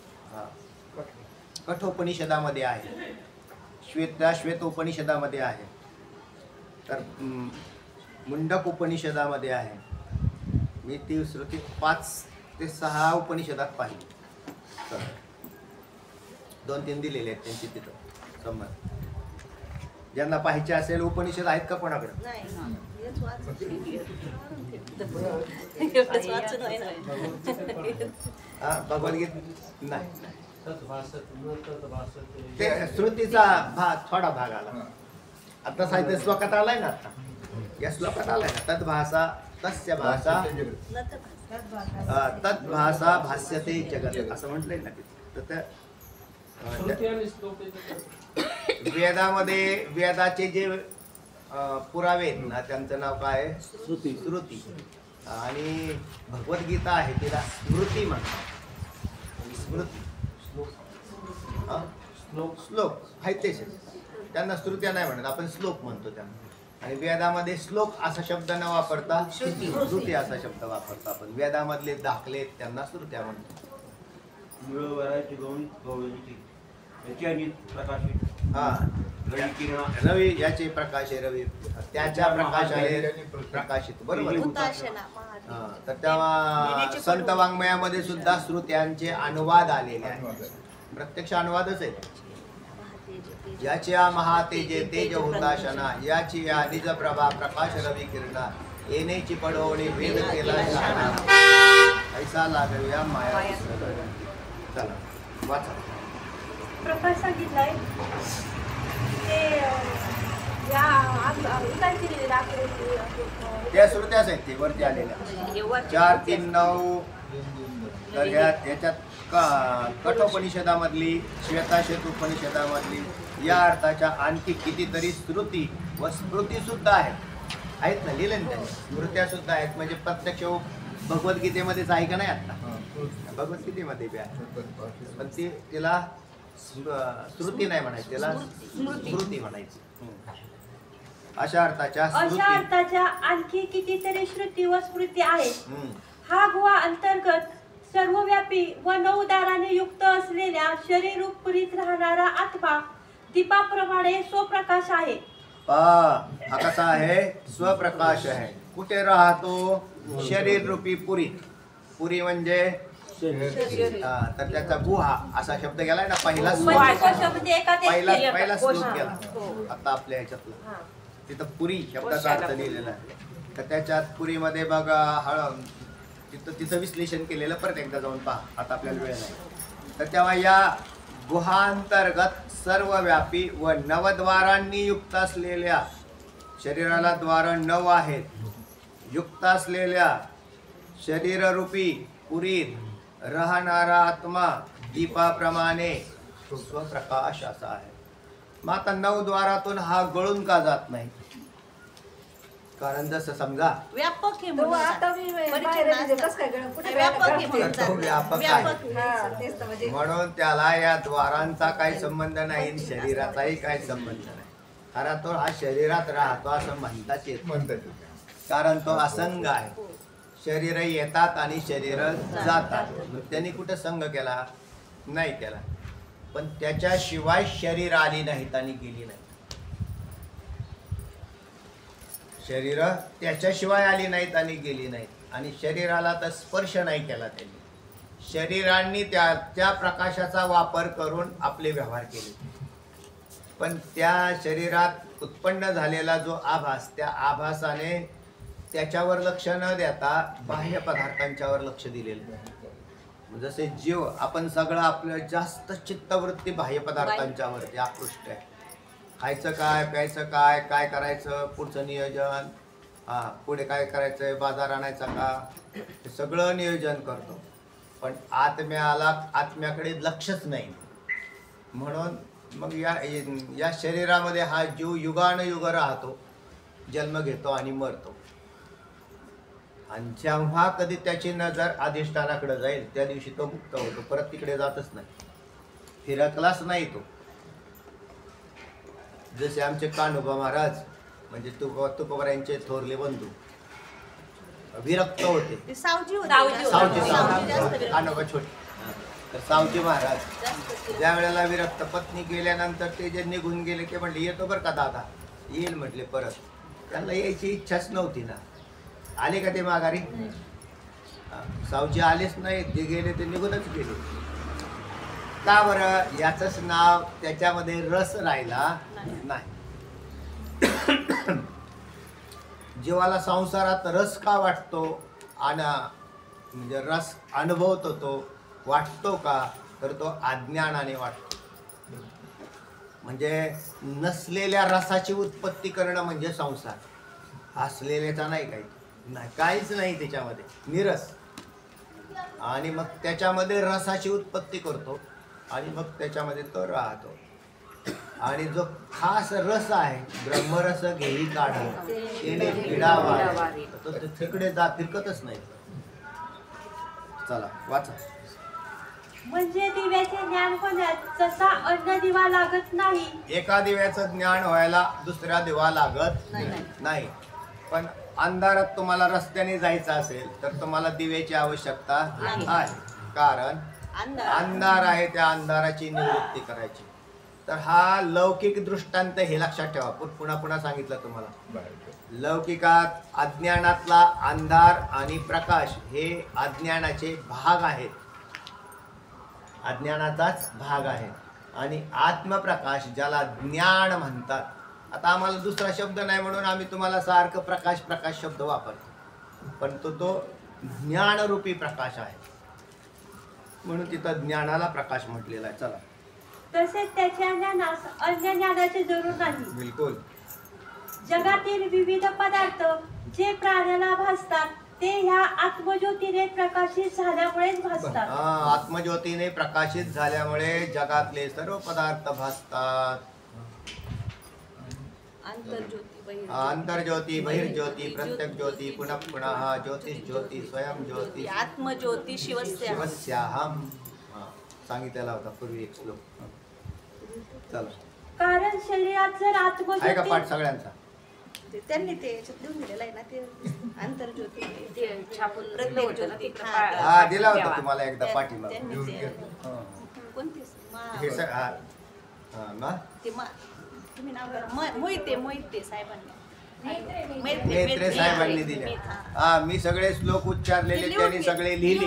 Speaker 1: कठोपनिषदामध्ये आहे. श्वेत उपनिषदामध्ये आहे. तर मुंडक उपनिषदामध्ये आहे. मी ती श्रुती 5 ते 6 उपनिषदात पाहिली. 2-3 दिलेले आहेत त्यांची तिथं संबंध. ज्यांना पाहिजे असेल उपनिषद आहेत का कोणाकडे? भगवद्गीता नाही. ते श्रुतीचा थोडा भाग आला. आता साहित्य श्लोकात आलाय ना. आता या श्लोकात आलाय ना. तद्भाषा तस्य भाषा तद्भाषा भाष्यते जगत असं म्हटलंय ना. तर वेदामध्ये वेदाचे जे पुरावे आहेत ना त्यांचं नाव काय आहे? श्रुती. आणि भगवद्गीता आहे तिला स्मृती म्हणतात. स्मृती श्लोक आहेत तेच. त्यांना श्रुत्या नाही म्हणत, आपण श्लोक म्हणतो त्यांना. आणि वेदामध्ये श्लोक असा शब्द न वापरता श्रुती असा शब्द वापरतो आपण. वेदामधले दाखले त्यांना श्रुत्या म्हणतो. रवी याचे प्रकाश आहे. रवी त्याच्या प्रकाशाने प्रकाशित. बरोबर. तर तेव्हा संत वाङ्मयामध्ये सुद्धा श्रुत्यांचे अनुवाद आलेले आहेत. प्रत्यक्ष अनुवादच आहे. याच्या महातेजे तेज हुताशना याची या निज प्रभा प्रकाश रवी किरणा येण्याची पडवणी वेद केला शहाणा ऐसा लागूया माया. चला वाचा.
Speaker 7: प्रकाश सांगितलाय ते
Speaker 1: त्या श्रुत्याच आहेत ते वरती आलेल्या 4, 3, 9. तर याच्यात कठोपनिषदामधली श्वेताश्वेत उपनिषदामधली या अर्थाच्या आणखी कितीतरी श्रुती व स्मृती सुद्धा आहेत ना. लिहिले ना त्यांनी. स्मृत्या सुद्धा आहेत. म्हणजे प्रत्यक्ष भगवद्गीतेमध्येच आहे का नाही. आता भगवद्गीतेमध्ये बी आहे पण तिला श्रुती नाही म्हणायची, त्याला स्मृती म्हणायची. अशा अर्थाच्या
Speaker 7: आणखी कितीतरी श्रुती व स्मृती आहेत. हा गुहा अंतर्गत सर्वव्यापी व 9 दाराने युक्त असलेल्या शरीर रूप पुरीत राहणारा आत्मा दीपाप्रमाणे स्वप्रकाश आहे.
Speaker 1: हा कसा आहे? स्वप्रकाश आहे. कुठे राहतो? शरीर रूपी पुरीत. पुरी म्हणजे तर त्याचा गुहा असा शब्द गेलाय ना. पहिला श्लोक गेला आता आपल्या ह्याच्यातला. तिथं पुरी शब्दाचा अर्थ लिहिलेला आहे. तर त्याच्यात पुरीमध्ये बघा तिथं विश्लेषण केलेलं परत एकदा जाऊन पहा, आता आपल्याला वेळ नाही. तर तेव्हा या गुहांतर्गत सर्वव्यापी व नवद्वारांनी युक्त असलेल्या, शरीराला द्वार 9 आहेत, युक्त असलेल्या शरीररूपी पुरीत राहणारा आत्मा दीपाप्रमाणे स्वप्रकाश असा आहे. मग आता 9 द्वारातून हा गळून का जात नाही? कारण जसं समजा
Speaker 6: व्यापक आहे
Speaker 5: तो
Speaker 6: म्हणून
Speaker 5: आता मी बाहेर म्हणजे कसं काय गळून कुठे
Speaker 6: व्यापक आहे
Speaker 5: गळून?
Speaker 1: तर तो व्यापक
Speaker 6: व्यापक
Speaker 1: आहे.
Speaker 5: हा, तेच तर म्हणजे
Speaker 1: म्हणून त्याला या द्वारांचा काही संबंध नाही, शरीराचाही काही संबंध नाही. कारण तो हा शरीरात राहतो असं म्हणताच येत नाही. कारण तो असंग आहे. शरीर येतात आणि शरीर जातात. मग त्यांनी कुठं संग केला? नाही केला. पण त्याच्याशिवाय शरीर आली नाहीत आणि गेली नाही. शरीर त्याच्याशिवाय आली नाहीत आणि गेली नाहीत. आणि शरीराला तर स्पर्श नाही केला त्यांनी. शरीरांनी त्या प्रकाशाचा वापर करून आपले व्यवहार केले. पण त्या शरीरात उत्पन्न झालेला जो आभास, त्या आभासाने त्याच्यावर लक्ष न देता बाह्य पदार्थांच्यावर लक्ष दिलेलं. जसे जीव आपण सगळं आपलं जास्त चित्तवृत्ती बाह्य पदार्थांच्यावरती आकृष्ट आहे. खायचं काय, प्यायचं काय, काय करायचं, पुढचं नियोजन, पुढे काय करायचं, बाजार आणायचा का, हे सगळं नियोजन करतो. पण आत्म्याकडे लक्षच नाही. म्हणून मग या शरीरामध्ये हा जीव युगानुयुग राहतो, जन्म घेतो आणि मरतो. आणि जेव्हा कधी त्याची नजर अधिष्ठानाकडे जाईल त्या दिवशी तो मुक्त होतो, परत तिकडे जातच नाही, फिरकलाच नाही तो. जसे आमचे कान्होबा महाराज म्हणजे तुकोबारायांचे थोरले बंधू विरक्त होते.
Speaker 6: ते सावजी होते.
Speaker 2: सावजी.
Speaker 6: सावजी जास्त विरक्त.
Speaker 1: कान्होबा छोटे. तर सावजी महाराज ज्या वेळेला विरक्त पत्नी गेल्यानंतर ते जे निघून गेले ते म्हटले येतो बरं का दादा, येईल म्हटले परत. त्यांना यायची इच्छाच नव्हती ना. आले का ते माघारी? सावजी आलेच नाही, जे गेले ते निघूनच गेले. का बरं? याचंच नाव त्याच्यामध्ये रस राहिला नाही. जीवाला संसारात रस का वाटतो आणि म्हणजे रस अनुभवतो तो वाटतो का? तर तो अज्ञानाने वाटतो. म्हणजे नसलेल्या रसाची उत्पत्ती करणं म्हणजे संसार. असलेल्याचा नाही, काही नाही, काहीच नाही त्याच्यामध्ये, निरस. आणि मग त्याच्यामध्ये रसाची उत्पत्ती करतो आणि मग त्याच्यामध्ये तो राहतो. आणि जो खास रस आहे, ब्रह्मरस घेई काढ तेने पिढा तो तिकडे फिरकतच नाही. चला वाचा.
Speaker 7: म्हणजे दिव्याचे ज्ञान होण्यात जसा अन्न दिवा लागत नाही,
Speaker 1: एका दिव्याचं ज्ञान व्हायला दुसऱ्या दिवा लागत नाही. पण अंधारात तुम्हाला रस्त्याने जायचं असेल तर तुम्हाला दिव्याची आवश्यकता आहे. कारण अंधार आहे, त्या अंधाराची निवृत्ती करायची. तर हा लौकिक दृष्टांत हे लक्षात ठेवा. पुन्हा पुन्हा सांगितलं तुम्हाला. लौकिकात अज्ञानातला अंधार आणि प्रकाश हे अज्ञानाचे भाग आहेत, अज्ञानाचाच भाग आहे. आणि आत्मप्रकाश ज्याला ज्ञान म्हणतात. आता आम्हाला दुसरा शब्द नाही म्हणून आम्ही तुम्हाला सारखं प्रकाश प्रकाश शब्द वापरतो, पण तो ज्ञानरूपी प्रकाश आहे म्हणून तिथं ज्ञानाला प्रकाश म्हटलेला आहे. चला.
Speaker 7: तसेच त्याच्या ज्ञानास अन्य ज्ञानाची जरूर नाही.
Speaker 1: बिलकुल.
Speaker 7: जगातील विविध पदार्थ जे प्राण्याला भासतात ते ह्या आत्मज्योतीने प्रकाशित झाल्यामुळेच भासतात.
Speaker 1: आत्मज्योतीने प्रकाशित झाल्यामुळे जगातले सर्व पदार्थ भासतात. आंतरज्योती, बहिर्ज्योती, प्रत्यक्ष ज्योती, पुनः पुनः ज्योतिष ज्योती, स्वयं ज्योती,
Speaker 6: आत्मज्योती
Speaker 1: शिवस्याहम सांगितलेला होता पूर्वी एक श्लोक. चला.
Speaker 7: कारण शरीरात जर
Speaker 1: आहे का
Speaker 7: आत्मज्योती
Speaker 1: पाठ सगळ्यांचा?
Speaker 6: त्यांनी ते याच्यात देऊन दिलेलं आहे ना, ते आंतरज्योती
Speaker 2: ते छापून दिलं होतं ना तिकडं
Speaker 1: हा दिला होता तुम्हाला एकदा पाठीमाग.
Speaker 6: त्यांनी ते कोणती
Speaker 1: हे
Speaker 6: तुम्ही नाव करा. मोहिते साहेबांनी,
Speaker 1: मेत्रे साहेबांनी दिले. हा, मी सगळे श्लोक उच्चारलेले त्यांनी सगळे लिहिले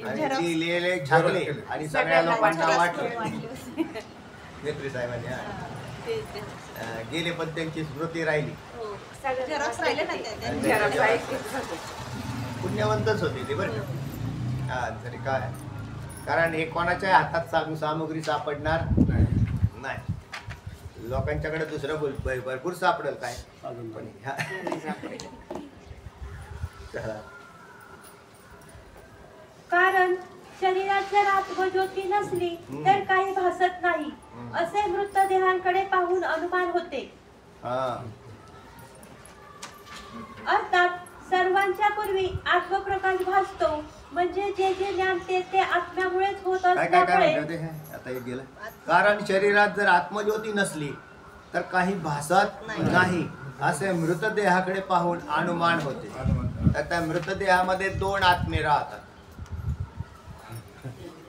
Speaker 1: आणि ती लिहिले छापले आणि सगळ्या लोकांना वाटले. मेत्रे साहेबांनी गेले पण त्यांची स्मृती राहिली.
Speaker 6: झेरॉक्स राहिले ना त्या.
Speaker 2: झेरॉक्स आहे.
Speaker 1: पुण्यवंतच होते ते बरं का. हा तरी काय, कारण हे कोणाच्या हातात सामुग्री सापडणार नाही. लोकांच्याकडे दुसरं भरपूर सापडेल काय पण चला.
Speaker 7: कारण शरीरात जर आत्मज्योती नसली तर काही भासत नाही असे मृतदेहांकडे पाहून अनुमान होते. अर्थात सर्वांच्या पूर्वी आत्मप्रकाश भासतो, म्हणजे जे जे ज्ञान ते आत्म्यामुळेच होत असल्यामुळे.
Speaker 1: आता हे गेलं. कारण शरीरात जर आत्मज्योती नसली तर काही भासत नाही असे मृतदेहाकडे पाहून अनुमान होते. तर त्या मृतदेहामध्ये 2 आत्मे राहतात.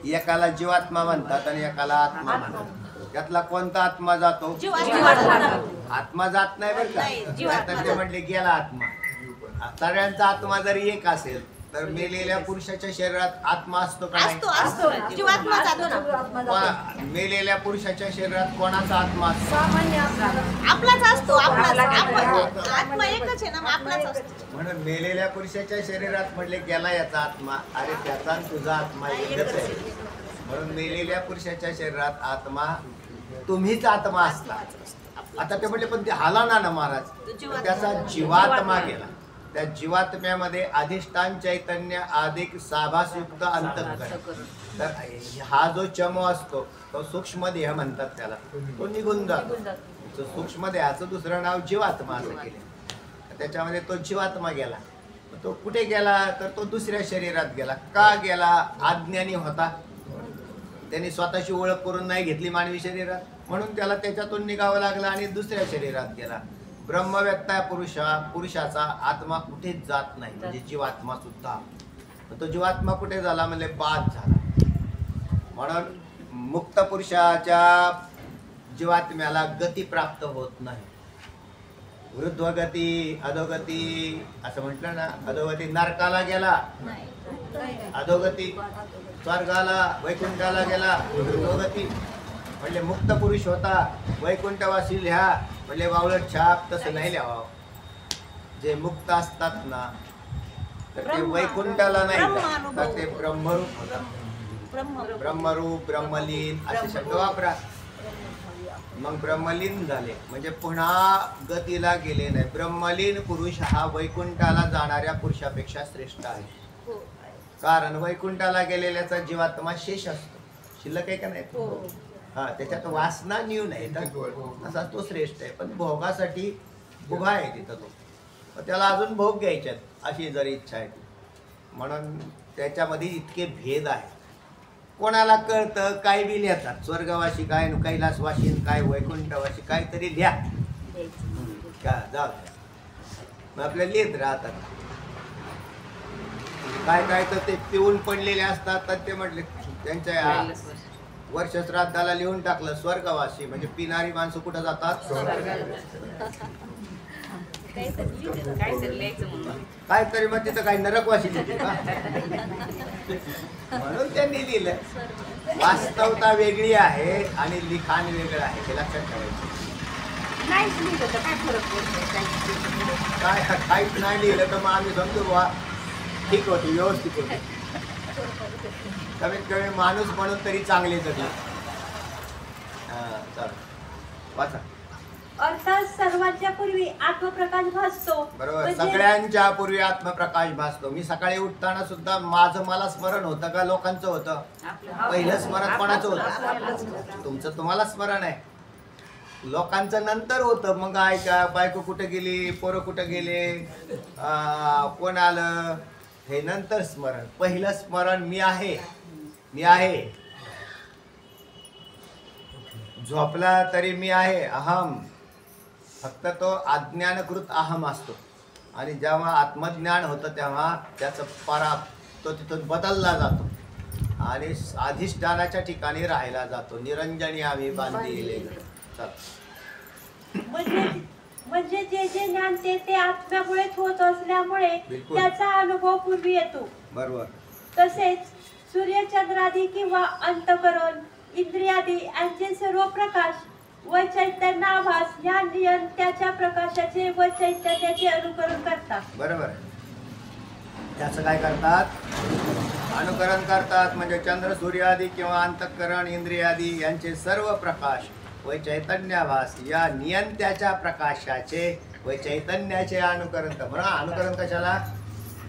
Speaker 1: एकाला जीवात्मा म्हणतात आणि एकाला आत्मा म्हणतात. त्यातला कोणता आत्मा जातो? आत्मा जात नाही बरं का. तर ते म्हटले गेला आत्मा. सगळ्यांचा आत्मा जरी एक असेल तर मेलेल्या पुरुषाच्या शरीरात आत्मा असतो का नाही? मेलेल्या पुरुषाच्या शरीरात कोणाचा आत्मा असतो?
Speaker 6: आपलाच असतो. आत्मा एकच आहे ना, आपलाच असतो.
Speaker 1: म्हणून मेलेल्या पुरुषाच्या शरीरात म्हटले गेला याचा आत्मा. अरे त्याचा आणि तुझा आत्मा एकच आहे. म्हणून मेलेल्या पुरुषाच्या शरीरात आत्मा तुम्हीच आत्मा असता. आता ते म्हटले पण ते हालाना ना महाराज, त्याचा जीवात्मा गेला. त्या जीवात्म्यामध्ये अधिष्ठान चैतन्य अधिक साभासयुक्त अंतःकरण. तर हा जो चमो असतो तो सूक्ष्म देह म्हणतात त्याला, तो निघून जातो. सूक्ष्म देहाचं दुसरं नाव जीवात्मा असं केलं. त्याच्यामध्ये तो जीवात्मा गेला. तो कुठे गेला तर तो दुसऱ्या शरीरात गेला. का गेला? अज्ञानी होता. त्यांनी स्वतःची ओळख करून नाही घेतली मानवी शरीरात, म्हणून त्याला त्याच्यातून निघावं लागलं आणि दुसऱ्या शरीरात गेला. ब्रह्मव्यक्ता पुरुषाचा आत्मा कुठेच जात नाही, म्हणजे जीवात्मा सुद्धा. तो जीवात्मा कुठे झाला म्हणजे बाद झाला. म्हणून मुक्त पुरुषाच्या जीवात्म्याला गती प्राप्त होत नाही. वृद्धगती, अधोगती असं म्हटलं ना. अधोगती नरकाला गेला, अधोगती स्वर्गाला वैकुंठाला गेला. वृद्धगती म्हणजे मुक्त पुरुष होता, वैकुंठवासी लिहा म्हणजे वावळट छाप तसं नाही लिहावं. जे मुक्त असतात ना तर ते वैकुंठाला नाही तर ते ब्रह्मरूप होतात. ब्रह्मरूप, ब्रह्मलीन असे शब्द वापरा. मग ब्रह्मलीन झाले म्हणजे पुन्हा गतीला गेले नाही. ब्रह्मलीन पुरुष हा वैकुंठाला जाणाऱ्या पुरुषापेक्षा श्रेष्ठ आहे. कारण वैकुंठाला गेलेल्याचा जीवात्मा शेष असतो, शिल्लक आहे का नाही. हा, त्याच्यात वासना न्यून आहे असा तो श्रेष्ठ आहे. पण भोगासाठी उभा आहे तिथं तो, त्याला अजून भोग घ्यायच्यात अशी जरी इच्छा आहे ती. म्हणून त्याच्यामध्ये इतके भेद आहे. कोणाला कळतं काय बी लिहितात. स्वर्गवासी काय, कैलासवासी काय, वैकुंठवासी काय तरी लिहा का जाऊ मग आपल्या लिहित राहतात. काय काय तर ते पिऊन पडलेले असतात. तर ते म्हटले त्यांच्या वर्ष श्राद्धाला लिहून टाकलं स्वर्गवासी, म्हणजे पिणारी माणसं कुठं जातात? काहीतरी मग तिथं काही नरकवासी लिहिते का? म्हणून त्यांनी लिहिलं. वास्तवता वेगळी आहे आणि लिखाण वेगळं आहे, हे लक्षात ठेवायचं. काय काहीच नाही लिहिलं तर मग आम्ही समजू बा ठीक होती, व्यवस्थित होती. कमीत कमी माणूस म्हणून तरी चांगले जगले. वाचा.
Speaker 7: अर्थात सर्वांच्या पूर्वी आत्मप्रकाश भासतो.
Speaker 1: बरोबर, सगळ्यांच्या पूर्वी आत्मप्रकाश भासतो. मी सकाळी उठताना सुद्धा माझं मला स्मरण होतं का लोकांचं होतं? पहिलं स्मरण कोणाचं होतं? तुमचं तुम्हाला स्मरण आहे. लोकांचं नंतर होतं. मग ऐका बायको कुठे गेली, पोरं कुठे गेले, कोण आलं, हे नंतर स्मरण. पहिलं स्मरण मी आहे, मी आहे. झोपला तरी मी आहे, अहम. फक्त तो अज्ञानकृत अहम असतो. आणि जेव्हा आत्मज्ञान होतं तेव्हा त्याचं तो तिथून बदलला जातो आणि अधिष्ठानाच्या ठिकाणी राहायला जातो. निरंजनी आम्ही बांधिले.
Speaker 7: म्हणजे जे जे ज्ञान ते आत्म्यामुळेच होत असल्यामुळे त्याचा अनुभव पूर्वी येतो.
Speaker 1: बरोबर.
Speaker 7: तसेच सूर्यचंद्रादी किंवा अंतकरण इंद्रियादी यांचे सर्व प्रकाश व चैतन्य आभास या नियंत्याच्या प्रकाशाचे व चैतन्याचे अनुकरण करतात.
Speaker 1: बरोबर. त्याचं काय करतात? अनुकरण करतात. म्हणजे चंद्र सूर्यादी किंवा अंतःकरण इंद्रियादी यांचे सर्व प्रकाश व चैतन्याभास या नियंत्याच्या प्रकाशाचे व चैतन्याचे अनुकरण म्हणा. अनुकरण कशाला?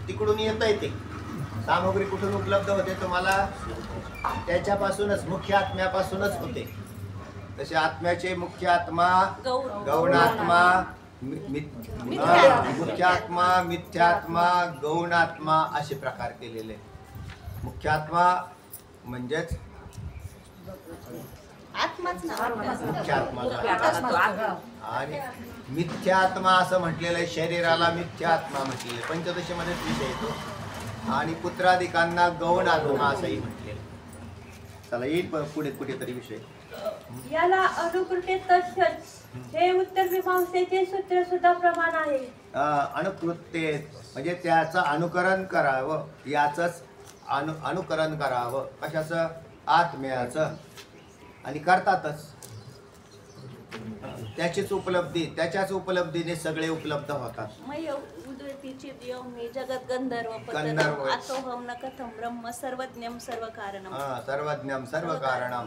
Speaker 1: तिकडून येतंय ते सामग्री कुठून उपलब्ध होते तुम्हाला? त्याच्यापासूनच, मुख्य आत्म्यापासूनच होते. तसे आत्म्याचे मुख्य आत्मा, गौणात्मा, मुख्यात्मा, मिथ्यात्मा, गौणात्मा असे प्रकार केलेले. मुख्यात्मा म्हणजेच
Speaker 6: आत्माच ना.
Speaker 1: मुख्यात्मा आणि मिथ्यात्मा असं म्हटलेलं आहे. शरीराला मिथ्यात्मा म्हटलेलं आहे. पंचदशीमध्येच विषय येतो. आणि पुत्राधिकांना गौण आत्मा असंही म्हटलेलं. चला येईल पुढे कुठेतरी विषय.
Speaker 7: याला अनुकृते तत्सत हे उत्तर मीमांसेचे सूत्र सुद्धा प्रमाण आहे.
Speaker 1: अनुकृत्य म्हणजे त्याचं अनुकरण करावं, याचंच अनुकरण करावं. कशाचं? आत्म्याचं. आणि करतातच. त्याचीच उपलब्धी, त्याच्याच उपलब्धीने सगळे उपलब्ध होतात.
Speaker 6: जगत गंधर्व
Speaker 1: गंधर्व
Speaker 6: अतोहम न कथम ब्रह्म सर्वज्ञम सर्व कारणम.
Speaker 1: सर्वज्ञम सर्व कारणम.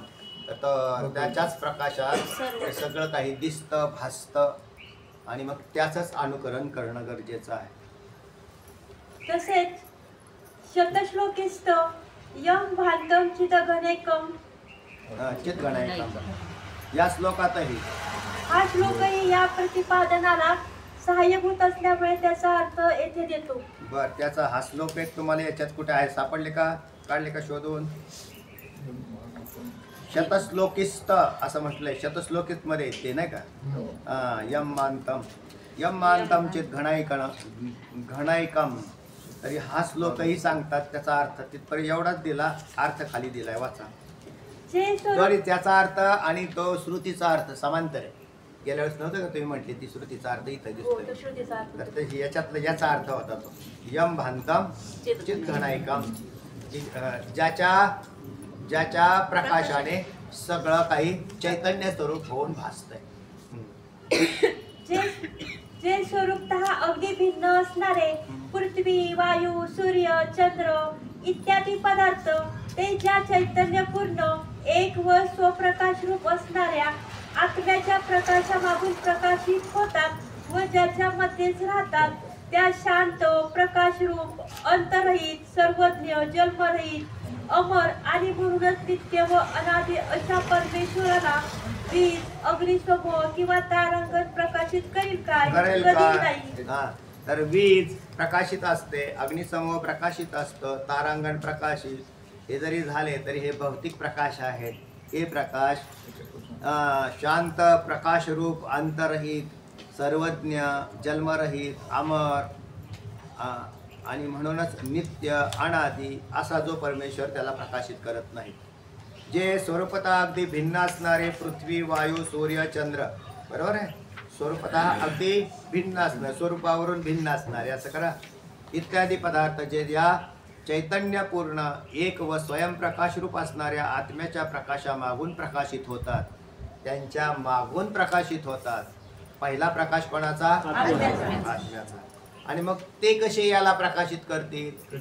Speaker 1: तर त्याच्याच प्रकाशात हे सगळं काही दिसतं, भासतं आणि मग त्याचंच अनुकरण करणं गरजेचं आहे.
Speaker 7: तसेच शतश्लोकीस्त यम भांतम चितगणेकम
Speaker 1: चितगणेकम या श्लोकातही
Speaker 7: हा श्लोकही या प्रतिपादनाला सहाय्यभूत असल्यामुळे त्याचा अर्थ येथे देतो.
Speaker 1: बर, त्याचा हा श्लोक एक तुम्हाला याच्यात कुठे आहे? सापडले का? काढले का शोधून? शतश्लोकिस्त असं म्हटलंय. शतश्लोकित मध्ये ते नाही का? यम मांतम चित घणाईकम. तरी हा श्लोकही सांगतात त्याचा अर्थ तिथपर्यंत एवढाच दिला. अर्थ खाली दिलाय, वाचा. तरी त्याचा अर्थ आणि तो श्रुतीचा अर्थ समांतर आहे. गेल्या वेळेस नव्हतं का तुम्ही म्हटले ती श्रुतीचा अर्थ इथं दिसतोय. तर याच्यातला याचा अर्थ होता तो यम भांतम चित घणाईकम. ज्याच्या प्रकाशाने सगळं काही चैतन्य स्वरूप होऊन भासतंय.
Speaker 7: जे स्वरूपतः अगदी भिन्न असणारे पृथ्वी, वायू, सूर्य, चंद्र इत्यादी पदार्थ ते ज्या चैतन्यपूर्ण एक व स्वप्रकाश रूप असणाऱ्या आत्म्याच्या प्रकाशामागून प्रकाशित होतात व ज्याच्या मध्येच राहतात त्या शांत प्रकाशरूप अंतरहित सर्वज्ञ जन्मरहित अमर आणि म्हणूनच नित्य व अनादि अशा परमेश्वराला वीज, अग्निसमूह किंवा तारांगण प्रकाशित करील काय? कधी नाही.
Speaker 1: तर वीज प्रकाशित असते, अग्निसमूह प्रकाशित असतं, तारांगण प्रकाशित. हे जरी झाले तरी हे भौतिक प्रकाश आहेत. हे प्रकाश शांत प्रकाशरूप अंतरहित सर्वज्ञ जन्मरहित अमर आणि म्हणूनच नित्य अनादि असा जो परमेश्वर त्याला प्रकाशित करत नाही. जे स्वरूपतः अगदी भिन्न असणारे पृथ्वी, वायू, सूर्य, चंद्र, बरोबर आहे. स्वरूपतः अगदी भिन्न असणार, स्वरूपावरून भिन्न असणारे असं करा. इत्यादी पदार्थ जे या चैतन्यपूर्ण एक व स्वयंप्रकाश रूप असणाऱ्या आत्म्याच्या प्रकाशामागून प्रकाशित होतात. त्यांच्या मागून प्रकाशित होतात. पहिला प्रकाश कोणाचा? आत्म्याचा. आणि मग ते कसे याला प्रकाशित करतील?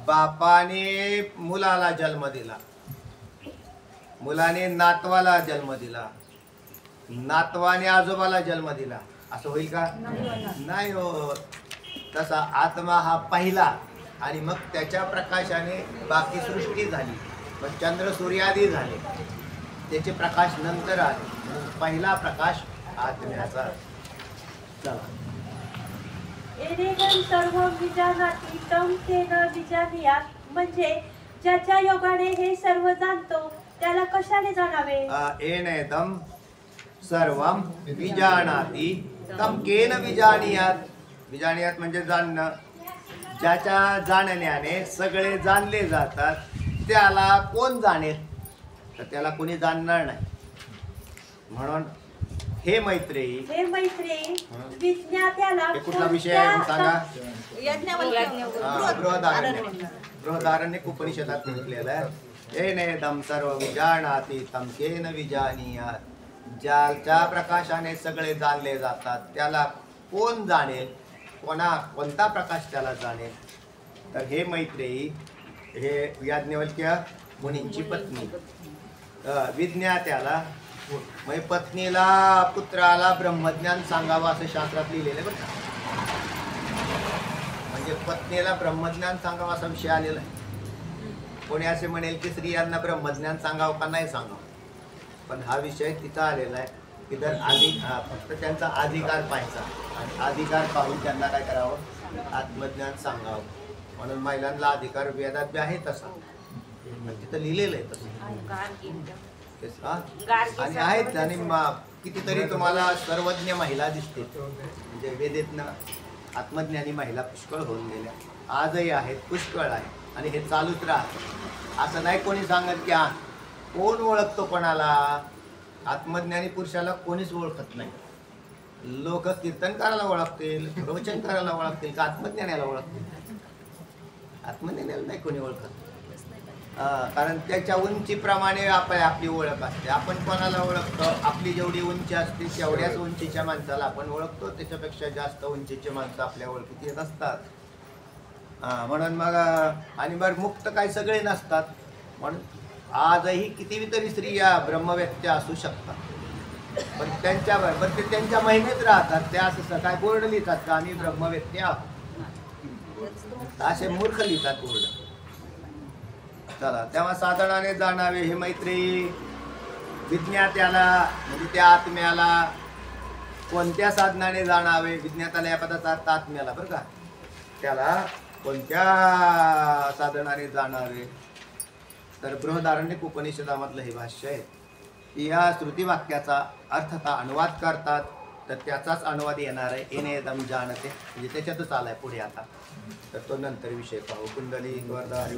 Speaker 1: बापाने मुलाला जन्म दिला, मुलाने नातवाला जन्म दिला, नातवाने आजोबाला जन्म दिला, असं होईल का? नाही हो. तसा आत्मा हा पहिला आणि मग त्याच्या प्रकाशाने बाकी सृष्टी झाली. पण चंद्र सूर्यादी झाले, त्याचे प्रकाश नंतर आले. पहिला प्रकाश आत्म्याचा.
Speaker 7: सर्व विजानाती तम तेन विजानीयात. म्हणजे ज्याच्या योगाने हे सर्व जाणतो त्याला कशाने जाणावे?
Speaker 1: एनेदम सर्वम विजानाती तम केन विजानीयात. विजानीयात म्हणजे जाणणं. ज्याच्या जाणण्याने सगळे जाणले जातात त्याला कोण जाणेल? तर त्याला कोणी जाणणार नाही. म्हणून हे मैत्रेयी
Speaker 7: विज्ञात्याला
Speaker 1: कुठला विषय आहे सांगा?
Speaker 6: बृहदारण्यक.
Speaker 1: बृहदारण्यक उपनिषदात म्हटलेलं आहे. एनेदम सर्व विजानाति तम केन विजानीयात. ज्याच्या प्रकाशाने सगळे जाणले जातात त्याला कोण जाणेल? कोणता प्रकाश त्याला जाणेल? तर हे मैत्रेयी, हे याज्ञवल्क्य मुनींची पत्नी विज्ञात्याला म्हणजे पत्नीला पुत्राला ब्रह्मज्ञान सांगावं असं शास्त्रात लिहिलेलं बरं का. म्हणजे पत्नीला ब्रह्मज्ञान सांगावं असा विषय आलेला आहे. कोणी असे म्हणेल की स्त्रियांना ब्रह्मज्ञान सांगावं का नाही सांगावं, पण हा विषय तिथं आलेला आहे की जर फक्त त्यांचा अधिकार पाहायचा आणि अधिकार पाहून त्यांना काय करावं, आत्मज्ञान सांगावं. म्हणून महिलांना अधिकार वेदात बी आहे तसा, तिथं लिहिलेलं आहे तसं. आणि आहेत आणि कितीतरी तुम्हाला सर्वज्ञ महिला दिसते, म्हणजे वेदेतनं आत्मज्ञानी महिला पुष्कळ होऊन गेल्या, आजही आहेत, पुष्कळ आहे आणि हे चालूच राहतं. असं नाही कोणी सांगत की कोण ओळखतो कोणाला. आत्मज्ञानी पुरुषाला कोणीच ओळखत नाही. लोक कीर्तनकाराला ओळखतील, प्रवचनकाराला ओळखतील का आत्मज्ञानाला ओळखतील? आत्मज्ञानाला नाही कोणी ओळखत. कारण त्याच्या उंचीप्रमाणे आपली ओळख असते. आपण कोणाला ओळखतो, आपली जेवढी उंची असते तेवढ्याच उंचीच्या माणसाला आपण ओळखतो, त्याच्यापेक्षा जास्त उंचीचे माणसं आपल्या ओळखीत येत असतात. म्हणून मग आणि बरं मुक्त काही सगळे नसतात. म्हणून आजही कितीतरी स्त्रिया ब्रह्मव्यक्त्या असू शकतात, पण त्यांच्याबरोबर ते त्यांच्या महिमेत राहतात. त्या असं काय बोर्ड लिहितात का आम्ही ब्रह्मव्यक्ती आहोत, असे मूर्ख लिहितात बोर्ड. चला, तेव्हा साधनाने जाणावे हे मैत्री विज्ञात्याला म्हणजे त्या आत्म्याला कोणत्या साधनाने जाणावे. विज्ञाताला या पदाचा अर्थ आत्म्याला बरं का. त्याला कोणत्या साधनाने जाणावे, तर बृहदारण्यक उपनिषदामधलं हे भाष्य आहे. या श्रुतिवाक्याचा अर्थता अनुवाद करतात, तर त्याचाच अनुवाद येणार आहे येनेदम जानते, म्हणजे त्याच्यातच आलाय पुढे आता. तर तो नंतर विषय पाहू. कुंडली वरदारी